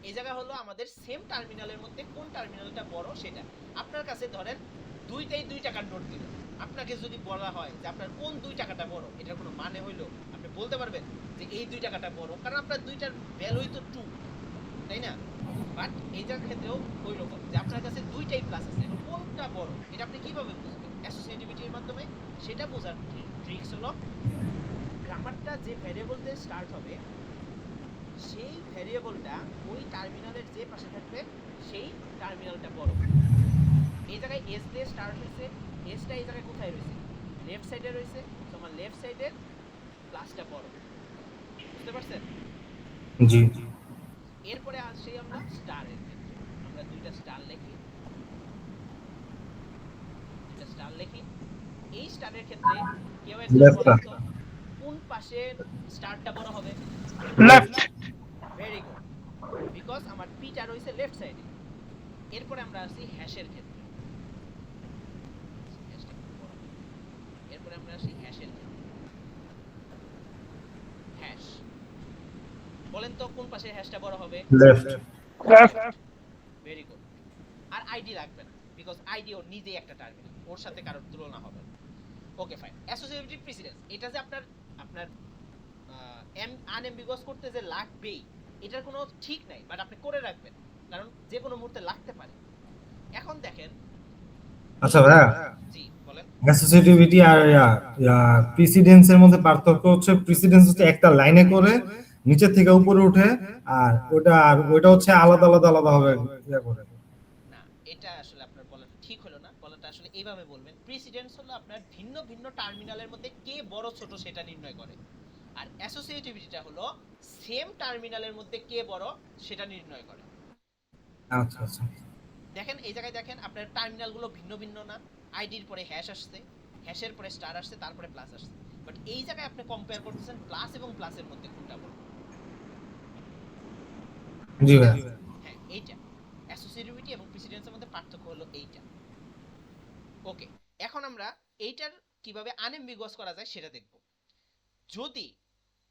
এই জায়গা হলো আমাদের সেম টার্মিনালের মধ্যে কোন টার্মিনালটা বড় সেটা। আপনার কাছে ধরেন দুইটাই 2 টাকার নোট দিল, আপনাকে যদি বলা হয় যে আপনার কোন 2 টাকাটা বড়, এটার কোনো মানে হইলো? আপনি বলতে পারবেন যে এই 2 টাকাটা বড়, কারণ আপনার দুইটার ভ্যালুই তো 2, তাই না? বাট এই জায়গার ক্ষেত্রেও ওই রকম যে আপনার কাছে দুইটাই প্লাস আছে, কোনটা বড় এটা আপনি কিভাবে বুঝবেন? অ্যাসোসিয়েটিভিটির মাধ্যমে। সেটা বোঝার ট্রিক্স হলো গ্রামারটা যে ভ্যারিয়েবল দিয়ে স্টার্ট হবে সেই ভ্যারিয়েবলটা ওই টার্মিনালের যে পাশে থাকবে সেই টার্মিনালটা বড়। এই জায়গায় এস দিয়ে স্টার্ট হয়েছে, এসটা এই জায়গায় কোথায় রয়েছে? লেফট সাইডে রয়েছে। তোমার লেফট সাইডের প্লাসটা বড়। বুঝতে পারছেন? জি। এরপরে আসি আমরা স্টারের ক্ষেত্রে। আমরা দুইটা স্টার লিখি। এই স্টারের ক্ষেত্রে কেউ একজন বলেন তো কোন পাশে স্টারটা বড় হবে? লেফট। ভেরি গুড, বিকজ আমার পিটা রয়েছে লেফট সাইডে। এরপরে আমরা আসি হ্যাশের ক্ষেত্রে। বলেন তো কোন পাশের হ্যাশটা বড় হবে? লেফট। লেফট। Very good. আর আইডি লাগবে না, বিকজ আইডি ওর নিজেই একটা টার্মিনাল, ওর সাথে কারোর তুলনা হবে না। Okay fine. অ্যাসোসিয়েটিভ প্রিসিডেন্স, এটা যে আপনার আপনার আনএম্বিগুয়াস করতে যে লাগবেই এটার কোনো ঠিক নাই, বাট আপনি করে রাখবেন, কারণ যে কোনো মুহূর্তে লাগতে পারে। এখন দেখেন, আচ্ছা ভাইয়া, জি বলেন। অ্যাসোসিয়েটিভিটি আর প্রিসিডেন্সের মধ্যে পার্থক্য হচ্ছে প্রিসিডেন্স হচ্ছে একটা লাইনে করে নিচে থেকে উপরে উঠে, আর ওইটা হচ্ছে আলাদা আলাদা আলাদা হবে ইয়া করে। না, এটা আসলে আপনার বলাটা ঠিক হলো না, বলাটা আসলে এইভাবে বলবেন, প্রেসিডেন্টস হলো আপনার ভিন্ন ভিন্ন টার্মিনালের মধ্যে কে বড় ছোট সেটা নির্ণয় করে, আর অ্যাসোসিয়েটিভিটিটা হলো সেম টার্মিনালের মধ্যে কে বড় সেটা নির্ণয় করে। আচ্ছা আচ্ছা। দেখেন এই জায়গায় দেখেন আপনার টার্মিনালগুলো ভিন্ন ভিন্ন না, আইডির পরে হ্যাশ আসছে, হ্যাশের পরে স্টার আসছে, তারপরে প্লাস আসছে, বাট এই জায়গায় আপনি কম্পেয়ার করতেছেন প্লাস এবং প্লাসের মধ্যে কোনটা বড়। জি ভাইয়া। হ্যাঁ, এইটা অ্যাসোসিয়েটিভিটি এবং প্রেসিডেন্সের মধ্যে পার্থক্য হলো এইটা। ওকে, এখন আমরা এইটার কিভাবে আনএম্বিগুয়াস করা যায় সেটা দেখব। যদি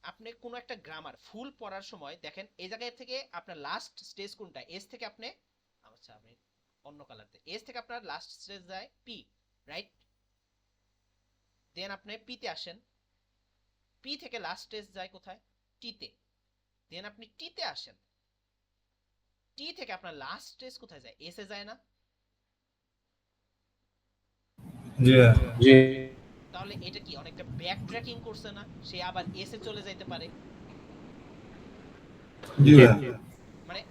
আপনি কোনো একটা গ্রামার ফুল পড়ার সময় দেখেন এই জায়গা থেকে আপনার লাস্ট স্টেজ কোনটা, এস থেকে আপনি, আচ্ছা আমি অন্য কালারতে, এস থেকে আপনার লাস্ট স্টেজ যায় পি, রাইট? দেন আপনি পি তে আসেন, পি থেকে লাস্ট স্টেজ যায় কোথায়? টি তে। দেন আপনি টি তে আসেন, টি থেকে আপনার লাস্ট স্টেজ কোথায় যায়? এস এ যায় না? জি ভাইয়া। জি। তাহলে এটা কি অনেকটা ব্যাক ট্র্যাকিং করছে না? সে আবার এস এ চলে যাইতে পারে। জি ভাইয়া। মানে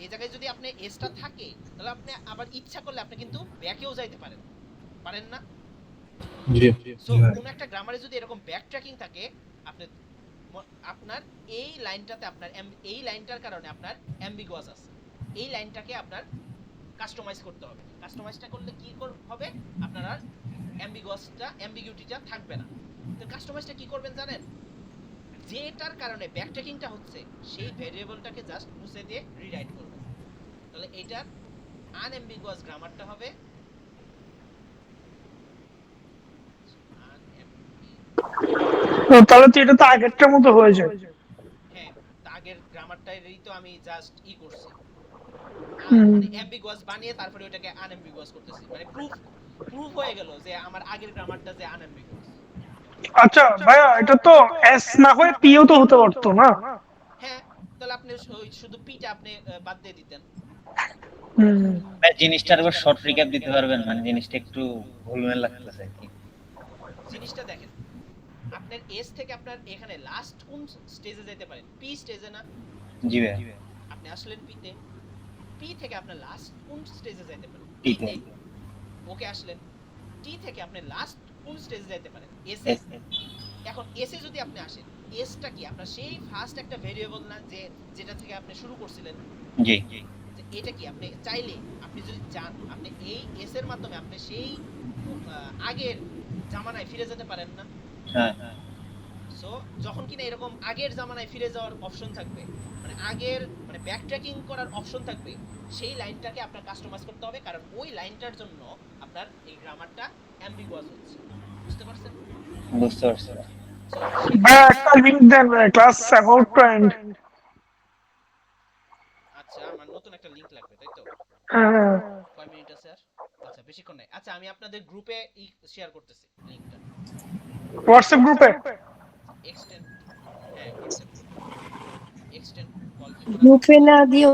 এই জায়গায় যদি আপনি এসটা থাকে তাহলে আপনি আবার ইচ্ছা করলে আপনি কিন্তু ব্যাকেও যাইতে পারেন, পারেন না? জি। সো জি ভাই। কোন একটা গ্রামারে যদি এরকম ব্যাক ট্র্যাকিং থাকে, আপনি আপনার এই লাইনটাতে আপনার এই লাইনটার কারণে আপনার অ্যাম্বিগুয়াস আছে, এই লাইনটাকে আপনার কাস্টমাইজ করতে হবে। কাস্টমাইজটা করলে কি হবে? আপনার আর অ্যাম্বিগুইটিটা থাকবে না। তো কাস্টমাইজটা কি করবেন জানেন? যেটার কারণে ব্যাকট্র্যাকিংটা হচ্ছে সেই ভেরিয়েবলটাকে জাস্ট মুছে দিয়ে রিরাইট করবেন। তাহলে এটার আনএম্বিগুয়াস গ্রামারটা হবে তাহলে তো এটা তো আগেরটার মতো হয়ে যায়। হ্যাঁ, আগের গ্রামারটাই তো আমি জাস্ট করছি, হুম। মানে অ্যাম্বিগুয়াস বানিয়ে তারপরে ওটাকে আনএম্বিগুয়াস করতেছি, মানে প্রুফ হয়ে গেল যে আমার আগের গ্রামারটা যে আনএম্বিগুয়াস। আচ্ছা ভাইয়া, এটা তো এস না হয়ে পিও তো হতে পারতো না? হ্যাঁ, তাহলে আপনি শুধু পিটা আপনি বাদ দিয়ে দিতেন। হুম। ভাই জিনিসটার আবার শর্ট রিক্যাপ দিতে পারবেন, মানে জিনিসটা একটু ভুলমেল লাগতেছে আর কি। জিনিসটা দেখেন, আপনার এস থেকে আপনার এখানে লাস্ট কোন স্টেজে যেতে পারেন? পি স্টেজে না? জি ভাই। আপনি আসলেন পি তে, পি থেকে আপনার লাস্ট কোন স্টেজে যেতে পারেন? টি টি তে। তে। ওকে, আসলেন টি থেকে আপনি লাস্ট কোন স্টেজে যেতে পারেন? S A. এস। এখন এস এ যদি আপনি আসেন, এসটা কি আপনার সেই ফার্স্ট একটা ভেরিয়েবল না যে যেটা থেকে আপনি শুরু করছিলেন? জি। যে এটা কি আপনি চাইলে আপনি যদি চান আপনি এই এস এর মাধ্যমে আপনি সেই আগের জামানায় ফিরে যেতে পারেন না? হ্যাঁ। সো যখন কিনা এরকম আগের জামানায় ফিরে যাওয়ার অপশন থাকবে, মানে আগের মানে ব্যাক ট্র্যাকিং করার অপশন থাকবে, সেই লাইনটাকে আপনার কাস্টমাইজ করতে হবে, কারণ ওই লাইনটার জন্য আপনার এই গ্রামারটা অ্যাম্বিগুয়াস হচ্ছে। বুঝতে পারছেন? বুঝতে পারছি। সো ভাইয়া একটা লিংক দেন, ক্লাস অ্যাবাউট টু এন্ড। আচ্ছা, আমার নতুন একটা লিংক লাগবে তাই তো? হ্যাঁ। কয় মিনিট আছে আর? আচ্ছা, বেশিক্ষণ নাই। আচ্ছা, আমি আপনাদের গ্রুপে শেয়ার করতেছি লিংকটা। হোয়াটসঅ্যাপ গ্রুপে। এক্সটেন্ড, হ্যাঁ হোয়াটসঅ্যাপ গ্রুপে এক্সটেন্ড কল যেগুলো আছে। গ্রুপে না দিও।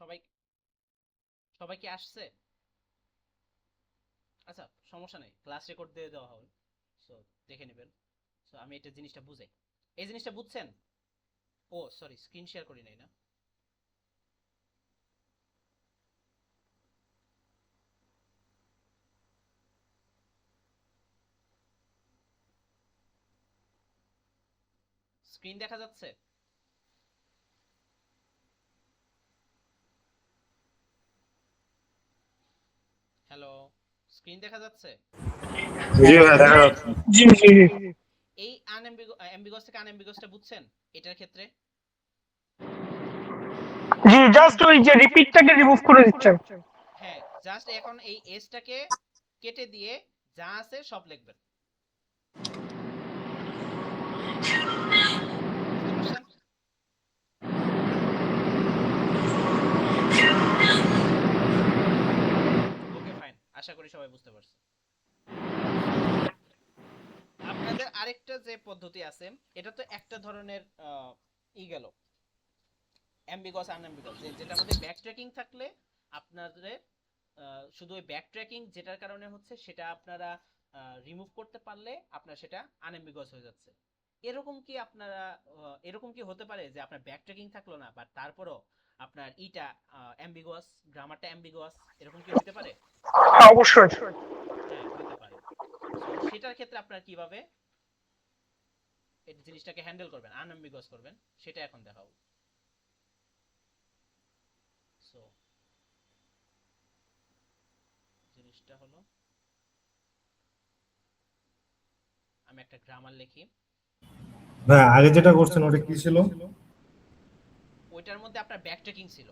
সবাই সবাই কি আসছে? আচ্ছা, সমস্যা নেই, ক্লাস রেকর্ড দিয়ে দেওয়া হবে, সো দেখে নেবেন। সো আমি এটা জিনিসটা বুঝাই। এই জিনিসটা বুঝছেন? ও সরি, স্ক্রিন শেয়ার করি নাই না। স্ক্রিন দেখা যাচ্ছে? হ্যালো, স্ক্রিন দেখা যাচ্ছে? জি ভাই, দেখা যাচ্ছে। জি জি জি এই অ্যাম্বিগাস থেকে আনএম্বিগাসটা বুঝছেন এটার ক্ষেত্রে? জি, জাস্ট ওই যে রিপিটটাকে রিমুভ করে দিচ্ছেন। হ্যাঁ, জাস্ট এখন এই এসটাকে কেটে দিয়ে যা আছে সব লিখবেন। বুঝতে পারছেন? ওকে ফাইন, আশা করি সবাই বুঝতে পারছে। আপনাদের আরেকটা যে পদ্ধতি আছে, এটা তো একটা ধরনের গেল অ্যাম্বিগাস আনঅ্যাম্বিগাস, যেটার মধ্যে ব্যাক ট্র্যাকিং থাকলে আপনাদের শুধু ওই ব্যাক ট্র্যাকিং যেটার কারণে হচ্ছে সেটা আপনারা রিমুভ করতে পারলে আপনার সেটা আনঅ্যাম্বিগাস হয়ে যাচ্ছে। এরকম কি আপনারা এরকম কি হতে পারে যে আপনার ব্যাক ট্র্যাকিং থাকলো না, বাট তারপরও আপনার ইটা অ্যাম্বিগাস, গ্রামারটা অ্যাম্বিগাস, এরকম কি হতে পারে? হ্যাঁ, অবশ্যই। হ্যাঁ, হতে পারে। সো সেটার ক্ষেত্রে আপনারা কিভাবে এই জিনিসটাকে হ্যান্ডেল করবেন, আনঅ্যাম্বিগাস করবেন, সেটা এখন দেখাবো। সো জিনিসটা হলো, আমি একটা গ্রামার লিখি। ভাই আগে যেটা করছেন ওটা কি ছিল? ওইটার মধ্যে আপনার ব্যাক ট্র্যাকিং ছিল।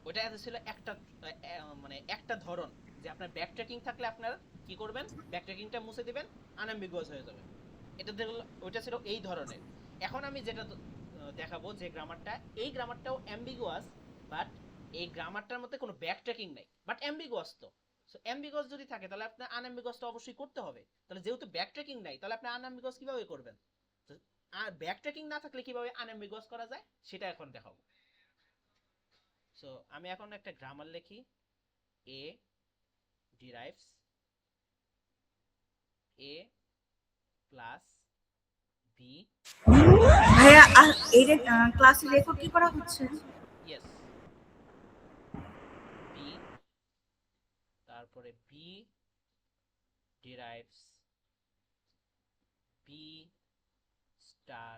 ওইটা ছিল একটা মানে একটা ধরন, যে আপনার ব্যাক ট্র্যাকিং থাকলে আপনার কি করবেন, ব্যাক ট্র্যাকিংটা মুছে দিবেন, আনঅ্যাম্বিগুয়াস হয়ে যাবে। এটা দেখলো ওইটা ছিল এই ধরনের। এখন আমি যেটা দেখাবো যে গ্রামারটা, এই গ্রামারটাও অ্যাম্বিগুয়াস, বাট এই গ্রামারটার মধ্যে কোনো ব্যাক ট্র্যাকিং নাই, বাট অ্যাম্বিগুয়াস তো। সো অ্যাম্বিগুয়াস যদি থাকে তাহলে আপনার আনঅ্যাম্বিগুয়াসটা অবশ্যই করতে হবে। তাহলে যেহেতু ব্যাক ট্র্যাকিং নাই, তাহলে আপনি আনঅ্যাম্বিগুয়াস কিভাবে করবেন? আর ব্যাক ট্র্যাকিং না থাকলে কিভাবে আনঅ্যাম্বিগুয়াস করা যায় সেটা এখন দেখাবো। সো আমি এখন একটা গ্রামার লিখি। A derives a plus B. ভাইয়া এই ক্লাসে রেকর্ড কি করা হচ্ছে? ইয়েস, বি, তারপরে B derives B star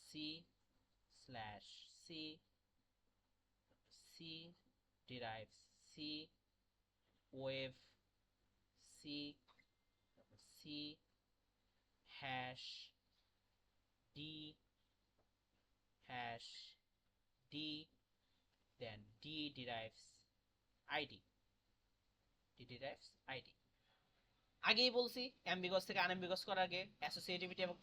C slash C, C derives C wave C, C hash D, hash D, then D derives id, D derives id। আগেই বলছি অ্যাম্বিগাস থেকে আনঅ্যাম্বিগাস করার আগে অ্যাসোসিয়েটিভিটি এবং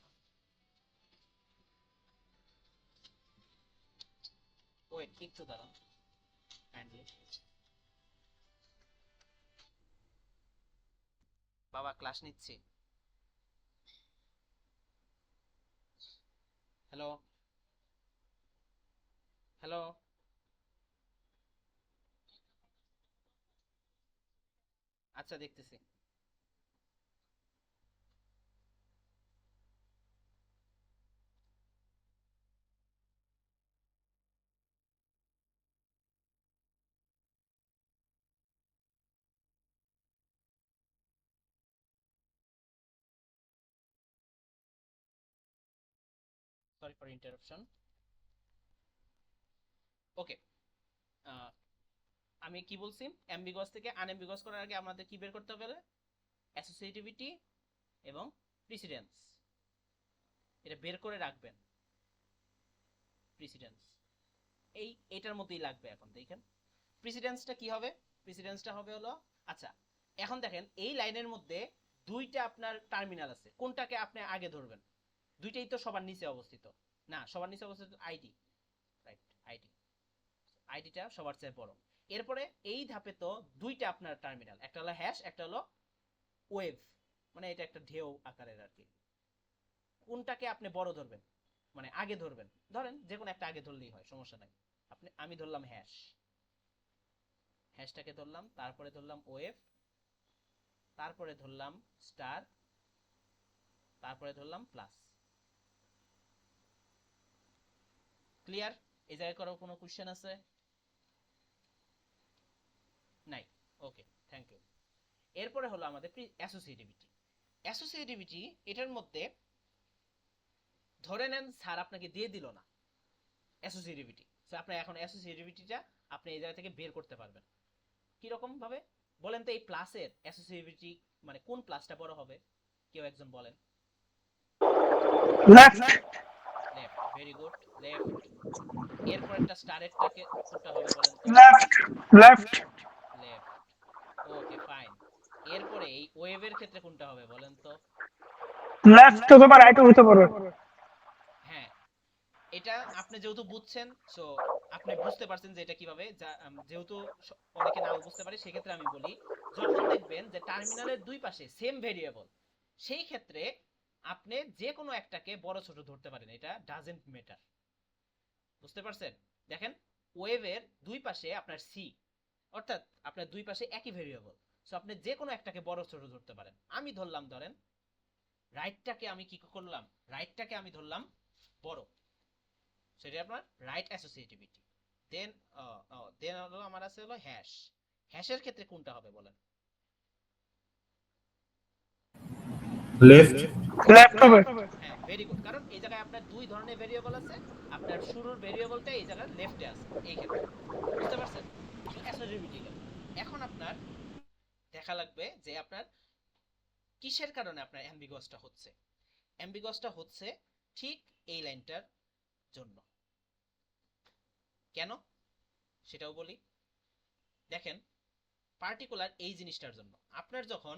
ওয়েট একটু দাঁড়ান কাইন্ডলি। বাবা ক্লাস নিচ্ছি। হ্যালো হ্যালো, আচ্ছা দেখতেছি। Sorry for interruption. ওকে, আমি কি বলছি, অ্যাম্বিগাস থেকে আনঅ্যাম্বিগাস করার আগে আমাদের কি বের করতে হবে? অ্যাসোসিয়েটিভিটি এবং প্রিসিডেন্স, এটা বের করে রাখবেন। প্রিসিডেন্স এই এটার মধ্যেই লাগবে। এখন দেখেন প্রিসিডেন্সটা কি হবে। প্রিসিডেন্সটা হবে হলো, আচ্ছা এখন দেখেন এই লাইনের মধ্যে দুইটা আপনার টার্মিনাল আছে, কোনটাকে আপনি আগে ধরবেন? দুইটাই তো সবার নিচে অবস্থিত না, সবার নিচে অবস্থিত আইডি, রাইট, আইডি, আইডিটা সবার চেয়ে বড়। এরপরে এই ধাপে তো দুইটা আপনার টার্মিনাল, একটা হলো হ্যাশ, একটা হলো ওয়েভ, মানে এটা একটা ঢেউ আকারের আর কি। কোনটাকে আপনি বড় ধরবেন, মানে আগে ধরবেন? ধরেন যে কোনো একটা আগে ধরলেই হয়, সমস্যা নাই। আমি ধরলাম হ্যাশটাকে ধরলাম, তারপরে ধরলাম ওয়েভ, তারপরে ধরলাম স্টার, তারপরে ধরলাম প্লাস। ক্লিয়ার? এই জায়গায় কারো কোনো কোশ্চেন আছে? নাই? ওকে, থ্যাংক ইউ। এরপরে হলো আমাদের অ্যাসোসিয়েটিভিটি। এটার মধ্যে ধরে নেন স্যার আপনাকে দিয়ে দিল না অ্যাসোসিয়েটিভিটি, সো আপনি এখন অ্যাসোসিয়েটিভিটিটা আপনি এই জায়গা থেকে বের করতে পারবেন কি রকম ভাবে বলেন তো? এই প্লাসের অ্যাসোসিয়েটিভিটি মানে কোন প্লাসটা বড় হবে, কেউ একজন বলেন। Left. Left, very good, left. এরপর একটা স্টারেরটাকে কোনটা হবে বলেন তো? লেফট। Left, okay fine. এরপরে এই ওয়েভের ক্ষেত্রে কোনটা হবে বলেন তো? লেফট অথবা রাইট হতে পারে। হ্যাঁ, এটা আপনি যেহেতু বুঝছেন, সো আপনি বুঝতে পারছেন যে এটা কিভাবে, যেহেতু অনেকে নাও বুঝতে পারে, সেক্ষেত্রে আমি বলি, যখন দেখবেন যে টার্মিনালের দুই পাশে সেম ভেরিয়েবল, সেই ক্ষেত্রে আপনি যে কোনো একটাকে বড় ছোট ধরতে পারেন, এটা ডাজেন্ট ম্যাটার। বুঝতে পারছেন? দেখেন, ওয়েভের দুই পাশে আপনার সি, অর্থাৎ আপনার দুই পাশে একই ভেরিয়েবল, সো আপনি যে কোনো একটাকে বড় ছোট ধরতে পারেন। আমি ধরলাম, ধরেন রাইটটাকে আমি কি করলাম, রাইটটাকে আমি ধরলাম বড়, সেটা আপনার রাইট অ্যাসোসিয়েটিভিটি। দেন হলো আমার আছে হলো হ্যাশের ক্ষেত্রে কোনটা হবে বলেন? লেফট হবে। হ্যাঁ, ভেরি গুড, কারণ এই জায়গায় আপনার দুই ধরনের ভেরিয়েবল আছে, আপনার শুরুর ভেরিয়েবলটা এই জায়গায় লেফটে আছে এই ক্ষেত্রে। বুঝতে পারছেন? অ্যাসোসিয়েটিভিটি। এখন আপনার দেখা লাগবে যে আপনার কিসের কারণে আপনার অ্যাম্বিগুয়াসটা হচ্ছে ঠিক এই লাইনটার জন্য। কেন সেটাও বলি। দেখেন, পার্টিকুলার এই জিনিসটার জন্য আপনার যখন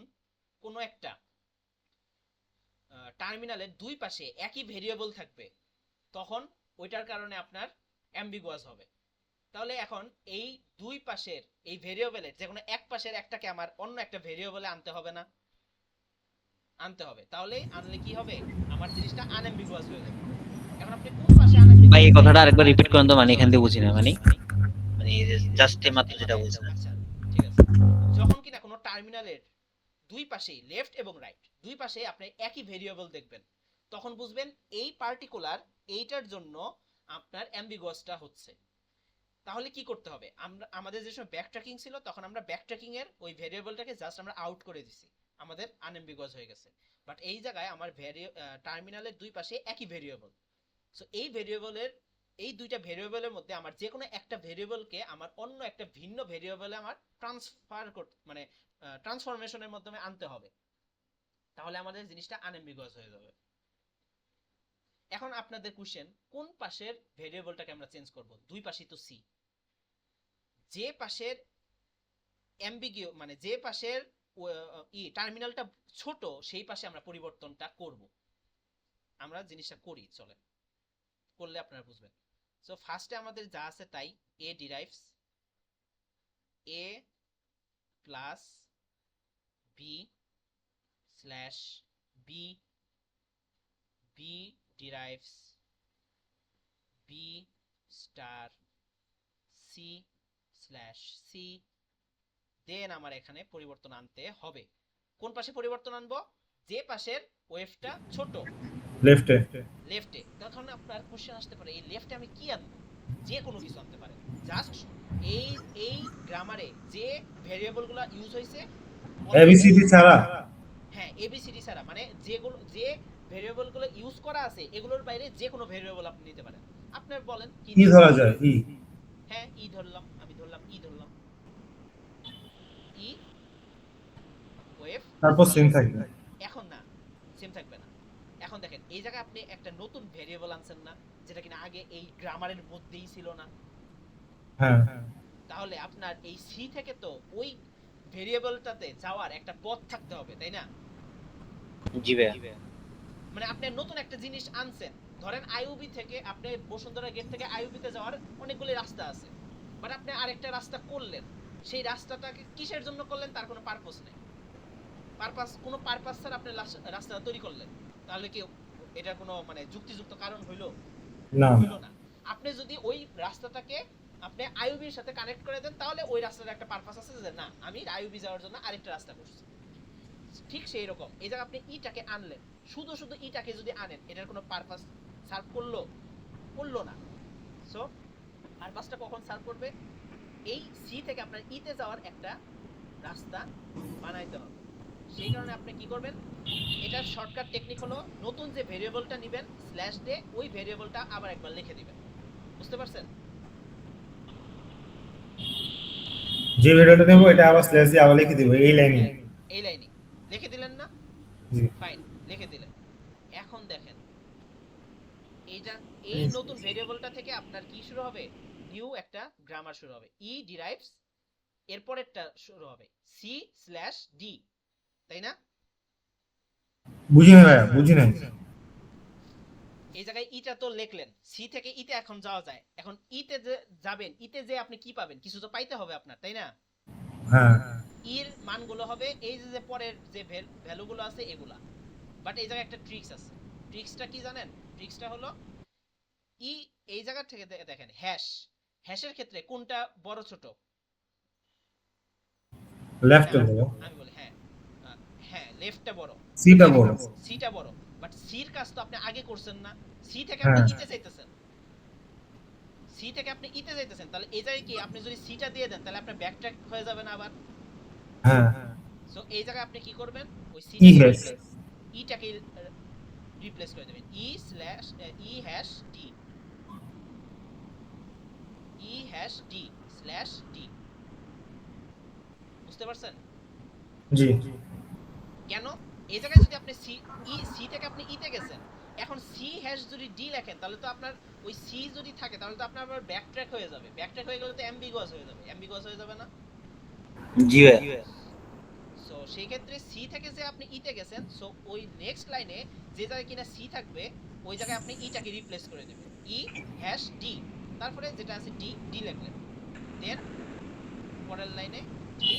কোনো একটা টার্মিনালের দুই পাশে একই ভেরিয়েবল থাকবে, তখন ওইটার কারণে আপনার অ্যাম্বিগুয়াস হবে। তাহলে এখন এই দুই পাশের এই ভেরিয়েবলের যে কোনো এক পাশের একটাকে আমার অন্য একটা ভেরিয়েবলে আনতে হবে না? আনতে হবে। তাহলে আনলে কি হবে, আমার জিনিসটা আনঅ্যাম্বিগুয়াস হয়ে যাবে। এখন আপনি কোন পাশে আনঅ্যাম্বিগুয়াস, ভাই এই কথাটা আরেকবার রিপিট করেন তো, মানে এখান থেকে বুঝি না, মানে জাস্ট মাত্র যেটা বলছেন। আচ্ছা ঠিক আছে। যখন কিনা কোনো টার্মিনালের দুই পাশে লেফট এবং রাইট দুই পাশে আপনি একই ভেরিয়েবল দেখবেন, তখন বুঝবেন এই পার্টিকুলার এইটার জন্য আপনার অ্যাম্বিগুয়াসটা হচ্ছে। তাহলে কি করতে হবে, আমরা আমাদের যে সময় ব্যাক ট্র্যাকিং ছিল, তখন আমরা ব্যাক ট্র্যাকিং এর ওই ভেরিয়েবলটাকে জাস্ট আমরা আউট করে দিছি, আমাদের আনঅ্যাম্বিগুয়াস হয়ে গেছে। বাট এই জায়গায় আমার টার্মিনালের দুই পাশে একই ভেরিয়েবল, সো এই ভেরিয়েবলের এই দুইটা ভেরিয়েবলের মধ্যে আমার যে কোনো একটা ভেরিয়েবলকে আমার অন্য একটা ভিন্ন ভেরিয়েবলে আমার ট্রান্সফার করতে, মানে ট্রান্সফরমেশনের মাধ্যমে আনতে হবে, তাহলে আমাদের জিনিসটা আনঅ্যাম্বিগুয়াস হয়ে যাবে। এখন আপনাদের কোশ্চেন, কোন পাশের ভেরিয়েবলটাকে আমরা চেঞ্জ করব? দুই পাশেই তো সি, যে পাশের মানে যে পাশের টার্মিনালটা ছোট, সেই পাশে আমরা পরিবর্তনটা করব। আমরা জিনিসটা করি, চলে করলে আপনারা বুঝবেন। সো ফার্স্টে আমাদের যা আছে তাই, A derives A plus B slash B, B derives B star C slash C. Then আমার এখানে পরিবর্তন আনতে হবে। কোন পাশে পরিবর্তন আনবো? যে পাশের ওয়েভটা ছোট, লেফটে। তখন আপনার কোশ্চেন আসতে পারে, এই লেফটে আমি কি আনবো? যে কোনো কিছু আনতে পারে, জাস্ট এই গ্রামারে যে ভেরিয়েবলগুলো ইউজ হয়েছে এবিসিডি ছাড়া, হ্যাঁ এবিসিডি ছাড়া, মানে যেগুলো যে ভেরিয়েবলগুলো ইউজ করা আছে এগুলোর বাইরে যে কোনো ভেরিয়েবল আপনি নিতে পারেন। আপনি বলেন কি ধরা যায়? হ্যাঁ ই ধরলাম, আমি ধরলাম ই ধরলাম, ই ওয়েভ, তারপর সেম থাকবে। এখন না, সেম থাকবে না। এখন দেখেন, এই জায়গায় আপনি একটা নতুন ভেরিয়েবল আনছেন না, যেটা কিনা আগে এই গ্রামারের মধ্যেই ছিল না। হ্যাঁ, তাহলে আপনার এই সি থেকে তো ওই ভেরিয়েবলটাতে যাওয়ার একটা পথ থাকতে হবে, তাই না? জি ভাইয়া। মানে আপনি নতুন একটা জিনিস আনছেন, ধরেন আইইউবি থেকে আপনি বসুন্ধরা গেট থেকে আইইউবিতে যাওয়ার অনেকগুলো রাস্তা আছে, বাট আপনি আরেকটা রাস্তা করলেন, সেই রাস্তাটাকে কিসের জন্য করলেন তার কোনো পারপাস নেই। কোনো পারপাস ছাড়া আপনি রাস্তাটা তৈরি করলেন, তাহলে কি এটা কোনো মানে যুক্তিযুক্ত কারণ হইলো? না। আপনি যদি ওই রাস্তাটাকে আপনি আইইউবির সাথে কানেক্ট করে দেন, তাহলে ওই রাস্তার একটা পারপাস আছে যে না আমি আইইউবি যাওয়ার জন্য আরেকটা রাস্তা করছি। ঠিক সেই রকম এই জায়গায় আপনি ইটাকে আনলেন, শুধু শুধু ইটাকে যদি আনেন এটার কোনো পারপাস সার্ভ করলো না। সো পারপাসটা কখন সার্ভ করবে? এই সি থেকে আপনার ইতে যাওয়ার একটা রাস্তা বানাইতে হবে। সেই কারণে আপনি কি করবেন, এটার শর্টকাট টেকনিক হলো নতুন যে ভেরিয়েবলটা নেবেন স্ল্যাশ দিয়ে ওই ভেরিয়েবলটা আবার একবার লিখে দিবেন। বুঝতে পারছেন? যে ভিডিওটা দেবো এটা আবার স্ল্যাশ দিয়ে আবার লিখে দিব এই লাইনে। এই লাইনে লিখে দিলেন না? জি ফাইন, লিখে দিলেন। এখন দেখেন এই নতুন ভেরিয়েবলটা থেকে আপনার কি শুরু হবে, নিউ একটা গ্রামার শুরু হবে। ই ডিরাইভস, এরপরেরটা শুরু হবে সি স্ল্যাশ ডি, তাই না? বুঝি না ভাইয়া, বুঝি নাই। এই জায়গায় ইটা তো লিখলেন, সি থেকে ইতে এখন যাওয়া যায়। এখন ইতে যে যাবেন, ইতে যে আপনি কি পাবেন, কিছু তো পাইতে হবে আপনার, তাই না? হ্যাঁ এর মানগুলো হবে এই যে পরের যে ভ্যালুগুলো আছে এগুলা। বাট এই জায়গায় একটা ট্রিক্স আছে। ট্রিক্সটা কি জানেন? ট্রিক্সটা হলো এই জায়গা থেকে দেখেন হ্যাশের ক্ষেত্রে কোনটা বড় ছোট? লেফট বলো। আমি বলি হ্যাঁ লেফটটা বড়, সিটা বলো। সিটা বড়। বাট সির কাজ তো আপনি আগে করছেন না। সি থেকে আপনি ইতে যাইতেছেন, তাহলে এই জায়গায় কি আপনি যদি সিটা দিয়ে দেন তাহলে আপনার ব্যাক ট্র্যাক হয়ে যাবে না আবার? হ্যাঁ সো এই জায়গায় আপনি কি করবেন, ওই ইটাকে রিপ্লেস করে দেবেন ই হ্যাশ ডি স্ল্যাশ ডি। বুঝতে পারছেন? জি কেন? এই জায়গায় যদি আপনি সি থেকে আপনি ইতে গেছেন, এখন সি হ্যাশ যদি ডি লেখেন তাহলে তো আপনার ওই সি যদি থাকে তাহলে তো আপনার আবার ব্যাক ট্র্যাক হয়ে যাবে। ব্যাক ট্র্যাক হয়ে গেলে তো অ্যাম্বিগুয়াস হয়ে যাবে না? জি ভাইয়া। সো সেই ক্ষেত্রে সি থেকে যে আপনি ইতে গেছেন, সো ওই নেক্সট লাইনে যে জায়গায় কিনা সি থাকবে ওই জায়গায় আপনি ইটাকে রিপ্লেস করে দেবেন ই হ্যাশ ডি, তারপরে যেটা আছে ডি লিখলেন, দেন পরের লাইনে ডি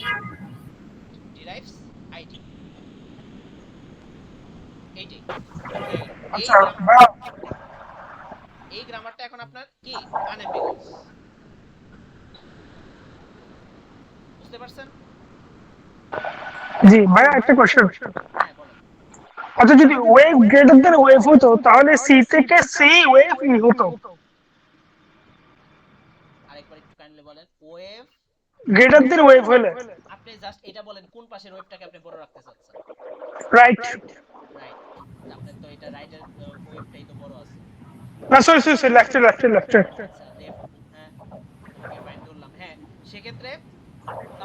ডিরাইভস আইডি। এইটাই আচ্ছা ভাইয়া, এই গ্রামারটা এখন আপনার কি আনএম্বিগুয়াস। বুঝতে পারছেন? জি ভাইয়া একটা কোশ্চেন। হ্যাঁ বলেন। আচ্ছা যদি ওয়েভ গ্রেটার দেন ওয়েভ হতো তাহলে সি থেকে সি ওয়েভ ই হতো, আরেকবার একটু কাইন্ডলি বলেন। ওয়েভ গ্রেটার দেন ওয়েভ হলে আপনি জাস্ট এটা বলেন কোন পাশের ওয়েভটাকে আপনি বড় রাখতে চাচ্ছেন? রাইট। রাইট। আপনার তো এটা রাইটের ওয়েভটাই তো বড় আছে। না সরি লেফট। আচ্ছা লেফট, হ্যাঁ ওকে ফাইন ধরলাম। হ্যাঁ সেক্ষেত্রে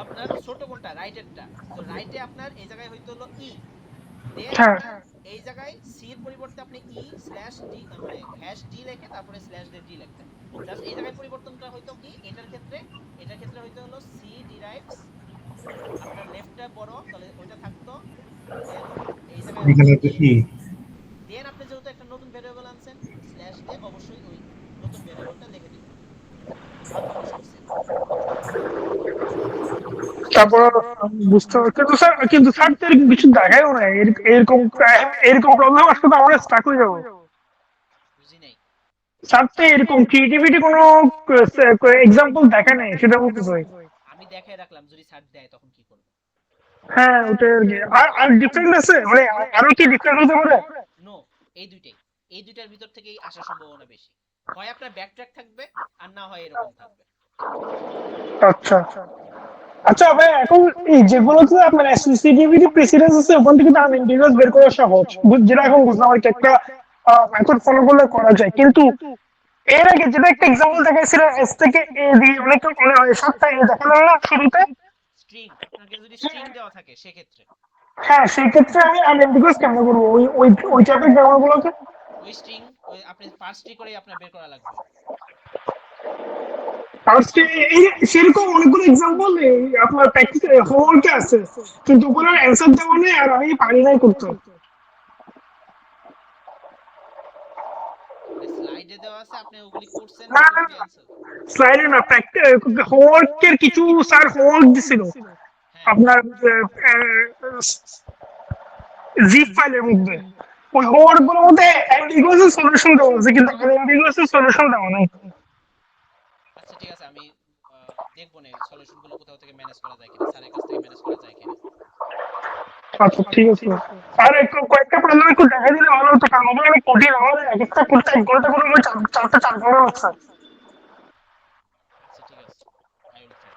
আপনার ছোট কোনটা? রাইটেরটা। তো রাইটে আপনার এই জায়গায় হইতো হলো ই, দেন হ্যাঁ এই জায়গায় সি এর পরিবর্তে আপনি ই স্ল্যাশ ডি মানে হ্যাশ ডি লিখে তারপরে স্ল্যাশ দিয়ে ডি লিখতেন। জাস্ট এই জায়গায় পরিবর্তনটা হইতো কি, এটার ক্ষেত্রে হইতো হলো সি ডিরাইভস, আপনার লেফটটা বড় তাহলে ওইটা থাকতো, দেন এই জায়গায় এখানে তো কি দেন আপনি যেহেতু একটা নতুন ভেরিয়েবল আনছেন স্ল্যাশ দিয়ে অবশ্যই ওই নতুন ভেরিয়েবলটা লিখে দিবেন। তারপর বুঝতে পারছি কিন্তু স্যার তো এরকম কিছু দেখায়ও না, এরকম প্রবলেম আসলে তো আমরা স্টাক হয়ে যাবো। বুঝি নাই। স্যার তো এরকম ক্রিয়েটিভিটি কোনো এক্সাম্পল দেখা নেই, সেটা বলতে চাই। আমি দেখাই রাখলাম, যদি সার্চ দেয় তখন কি করবে? হ্যাঁ ওটাই আর কি। আর ডিফারেন্ট আছে মানে আরো কি ডিফারেন্ট হতে পারে? নো, এই দুইটার ভিতর থেকেই আসার সম্ভাবনা বেশি। হয় আপনার ব্যাক ট্র্যাক থাকবে আর না হয় এরকম থাকবে। আচ্ছা আচ্ছা ভাই, এখন এই যেগুলোতে আপনার এসসিটিভিটি প্রেসিডেন্স আছে ওখান থেকে তো আনএমবিগুয়াস বের করা সহজ, যেটা এখন বুঝলাম আর কি একটা মেথড ফলো করলে করা যায়। কিন্তু এর আগে যেটা একটা এক্সাম্পল দেখাইছিল এস থেকে এ দিয়ে অনেক সবটা দেখালাম না শুরুতে, স্ট্রিং, আপনাকে যদি স্ট্রিং দেওয়া থাকে সেক্ষেত্রে হ্যাঁ সেই ক্ষেত্রে আমি আনএমবিগুয়াস কেমন করবো ওই ওই ওই টাইপের গ্রামারগুলোকে? ওই স্ট্রিং আপনি পার্স ট্রি করে আপনার বের করা লাগবে। আর সেরকম অনেকগুলো এক্সাম্পল আপনার প্র্যাকটিস হোমওয়ার্কে আছে, কিন্তু ওগুলোর অ্যান্সার দেওয়া নেই আর আমি পারি নাই করতে। স্লাইডে দেওয়া আছে, আপনি ওগুলি করছেন না নাকি অ্যানসার? স্লাইডে না, হোমওয়ার্কের কিছু স্যার হোমওয়ার্ক দিছিল আপনার জিপ ফাইলের মধ্যে, ওই হোমওয়ার্ক গুলোর মধ্যে অ্যাম্বিগুয়াস সলিউশন দেওয়া আছে কিন্তু আনএম্বিগুয়াস সলিউশন দেওয়া নাই। আচ্ছা ঠিক আছে, আমি দেখবো না সলিউশন গুলো কোথাও থেকে ম্যানেজ করা যায় কিনা, স্যারের কাছ থেকে ম্যানেজ করা যায় কিনা। আচ্ছা ঠিক আছে আর একটু কয়েকটা প্রবলেম একটু দেখা দিলে ভালো হতো, কারণ ওগুলো আমি কঠিন, আমাদের এক একটা করতে 1 ঘন্টা করে আমার 4 ঘন্টা লাগছে। আচ্ছা ঠিক আছে, আই উইল ট্রাই।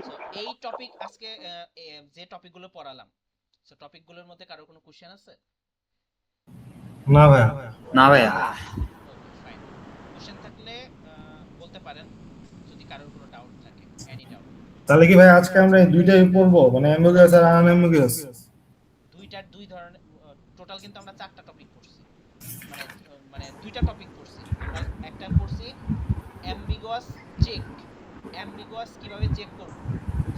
সো এই টপিক আজকে যে টপিকগুলো পড়ালাম, সো টপিকগুলোর মধ্যে কারো কোনো কোশ্চেন আছে? না ভাইয়া। না ভাইয়া। ওকে ফাইন, কোশ্চেন থাকলে বলতে পারেন যদি কারোর কোনো ডাউট থাকে, এনি ডাউট। তাহলে কি ভাই আজকে আমরা এই দুইটাই পড়বো, মানে অ্যাম্বিগুয়াস আর আনঅ্যাম্বিগুয়াস? দুই ধরনের, টোটাল কিন্তু আমরা 4টা টপিক পড়ছি, মানে মানে 2টা টপিক পড়ছি আমরা। একটা পড়ছি অ্যাম্বিগুয়াস চেক, অ্যাম্বিগুয়াস কিভাবে চেক করব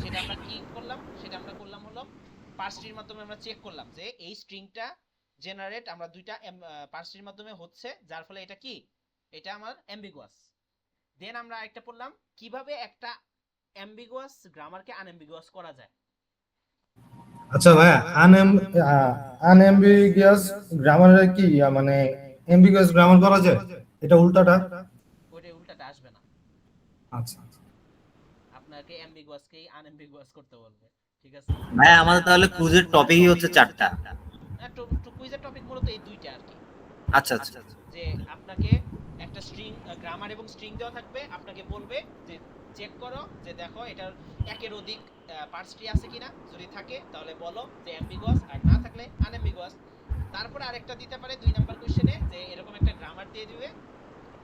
সেটা আমরা কি করলাম, সেটা আমরা করলাম হলো পার্সট্রির মাধ্যমে আমরা চেক করলাম যে এই স্ট্রিংটা জেনারেট আমরা দুইটা পার্সট্রির মাধ্যমে হচ্ছে, যার ফলে এটা কি, এটা আমার অ্যাম্বিগুয়াস। দেন আমরা একটা পড়লাম কিভাবে একটা অ্যাম্বিগুয়াস গ্রামারকে আনঅ্যাম্বিগুয়াস করা যায়। আচ্ছা ভাইয়া, আনঅ্যাম্বিগুয়াস গ্রামারের কি মানে অ্যাম্বিগুয়াস গ্রামার করা যায়? এটা উল্টাটা? ওইটা উল্টাটা আসবে না, আচ্ছা আপনাকে অ্যাম্বিগুয়াসকেই আনঅ্যাম্বিগুয়াস করতে বলবে, ঠিক আছে? ভাইয়া আমাদের তাহলে কুইজের টপিকই হচ্ছে 4টা। কুইজের টপিক মূলত এই দুইটা আর কি। আচ্ছা আচ্ছা। যে আপনাকে একটা স্ট্রিং, গ্রামার এবং স্ট্রিং দেওয়া থাকবে, আপনাকে বলবে যে চেক করো যে দেখো এটার একের অধিক পার্টস আছে কিনা, যদি থাকে তাহলে বলো যে অ্যাম্বিগুয়াস, আর না থাকলে আনঅ্যাম্বিগুয়াস। তারপর আরেকটা দিতে পারে 2 নাম্বার কোশ্চেনে যে এরকম একটা গ্রামার দিয়ে দিবে,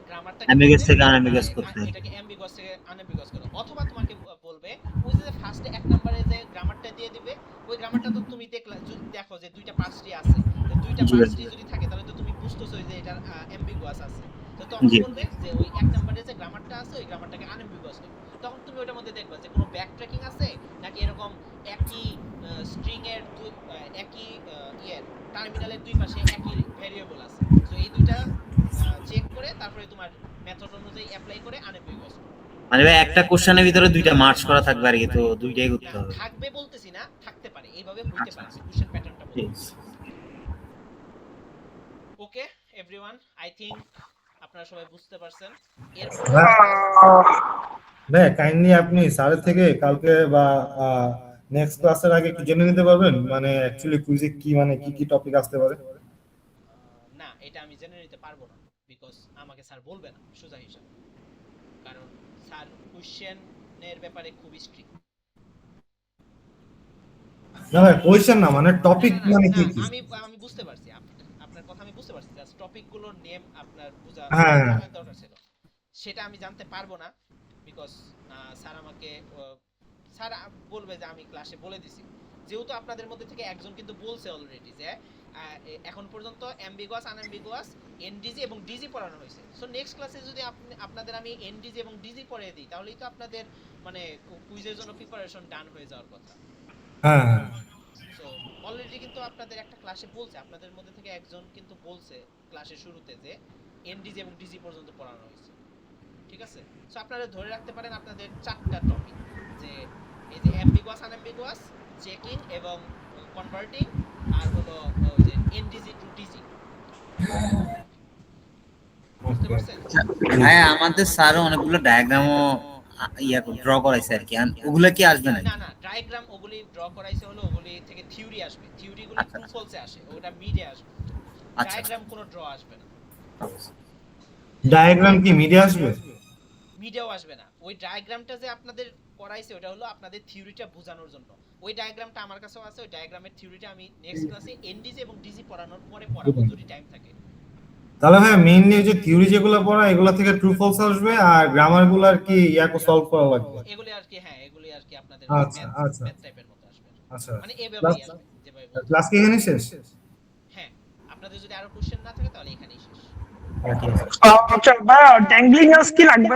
গ্রামারটা অ্যাম্বিগুয়াস থেকে আনঅ্যাম্বিগুয়াস করতে, এটাকে অ্যাম্বিগুয়াস থেকে আনঅ্যাম্বিগুয়াস করো। অথবা তোমাকে বলবে ওই যে ফার্স্টে 1 নম্বরে যে গ্রামারটা দিয়ে দিবে, ওই গ্রামারটা তো তুমি দেখলা, যদি দেখো যে দুইটা পার্টসই আছে, তো দুইটা পার্টসই যদি থাকে তাহলে তো তুমি বুঝতেছো যে এটা অ্যাম্বিগুয়াস আছে, তো তখন বলবে যে ওই 1 নম্বরে যে গ্রামারটা আছে ওই গ্রামারটাকে আনঅ্যাম্বিগুয়াস করো। তখন তুমি ওটার মধ্যে দেখবা যে কোনো ব্যাক ট্র্যাকিং আছে নাকি এরকম একই স্ট্রিং এর একই টার্মিনালের দুই পাশে একই ভেরিয়েবল আছে। তো এই দুইটা চেক করে তারপরে তোমার মেথড অনুযায়ী অ্যাপ্লাই করে আনঅ্যাম্বিগুয়াস করো। মানে ভাই একটা কোশ্চেনের ভিতরে দুইটা মার্চ করা থাকবে আর কি, তো দুইটাই করতে হবে। থাকবে বলতেছি না, থাকতে পারে, এইভাবে হইতে পারে, কোশ্চেন প্যাটার্নটা বলতেছি। ওকে এভরিওয়ান, আই থিংক আপনারা সবাই বুঝতে পারছেন। এরপর ভাই কাইন্ডলি আপনি স্যারের থেকে কালকে বা নেক্সট ক্লাসের আগে কি জেনে নিতে পারবেন, মানে অ্যাকচুয়ালি কুইজে কি মানে কি কি টপিক আসতে পারে? না, এটা আমি জেনে নিতে পারবো না, বিকজ আমাকে স্যার বলবে না সোজা হিসাব, কারণ স্যার কোশ্চেনের ব্যাপারে খুব স্ট্রিক্ট। না ভাই কোয়েশ্চেন না, মানে টপিক মানে কি কি? আমি বুঝতে পারছি আপনার কথা, আমি বুঝতে পারছি, জাস্ট টপিকগুলোর নেম আপনার বোঝা হ্যাঁ দরকার ছিল, সেটা আমি জানতে পারবো না, বিকজ স্যার আমাকে স্যার বলবে যে আমি ক্লাসে বলে দিছি, যেহেতু আপনাদের মধ্যে থেকে একজন কিন্তু বলছে অলরেডি যে এখন পর্যন্ত অ্যাম্বিগুয়াস, আনঅ্যাম্বিগুয়াস, এনডিজি এবং ডিজি পড়ানো হয়েছে। সো নেক্সট ক্লাসে যদি আপনাদের আমি এনডিজি এবং ডিজি পড়িয়ে দিই তাহলেই তো আপনাদের মানে কুইজের জন্য প্রিপারেশন ডান হয়ে যাওয়ার কথা। হ্যাঁ হ্যাঁ। সো অলরেডি কিন্তু আপনাদের একটা ক্লাসে বলছে, আপনাদের মধ্যে থেকে একজন কিন্তু বলছে ক্লাসের শুরুতে যে এনডিজি এবং ডিজি পর্যন্ত পড়ানো হয়েছে, ঠিক আছে? সো আপনারা ধরে রাখতে পারেন আপনাদের 4টা টপিক, যে এই যে অ্যাম্বিগুয়াস, আনঅ্যাম্বিগুয়াস, চেকিং এবং কনভার্টিং, আর হলো ওই যে এনডিজি টু ডিজি। বুঝতে পারছেন? হ্যাঁ আমাদের স্যারও অনেকগুলো ডায়াগ্রামও ড্র করাইছে আর কি, ওগুলা কি আসবে না? না ডায়াগ্রাম ওগুলি ড্র করাইছে হলো, ওগুলি থেকে থিওরি আসবে, থিওরিগুলো ট্রু ফলসে আসে, ওটা মিডে আসবে, ডায়াগ্রাম কোনো ড্র আসবে না। ডায়াগ্রাম কি মিডিয়া আসবে? মিডিয়াও আসবে না, ওই ডায়াগ্রামটা যে আপনাদের করাইছে ওটা হলো আপনাদের থিওরিটা বোঝানোর জন্য। ওই ডায়াগ্রামটা আমার কাছেও আছে, ওই ডায়াগ্রামের থিওরিটা আমি নেক্সট ক্লাসে এনডিজি এবং ডিজি পড়ানোর পরে পড়াবো যদি টাইম থাকে। তাহলে ভাই মেইনলি যে থিওরি যেগুলো পড়া এগুলা থেকে ট্রু ফলস আসবে, আর গ্রামার গুলো আর কি ইয়াকে সলভ করা লাগবে। এগুলি আর কি, হ্যাঁ এগুলি আর কি আপনাদের আচ্ছা আচ্ছা ম্যাথ টাইপের মতো আসবে। আচ্ছা মানে এভাবেই আসবে যেভাবে বলছি। ক্লাস কি এখানে শেষ? হ্যাঁ, আপনাদের যদি আরো কোশ্চেন না থাকে তাহলে এখানেই শেষ। আচ্ছা ভাই ড্যাংলিং কি লাগবে?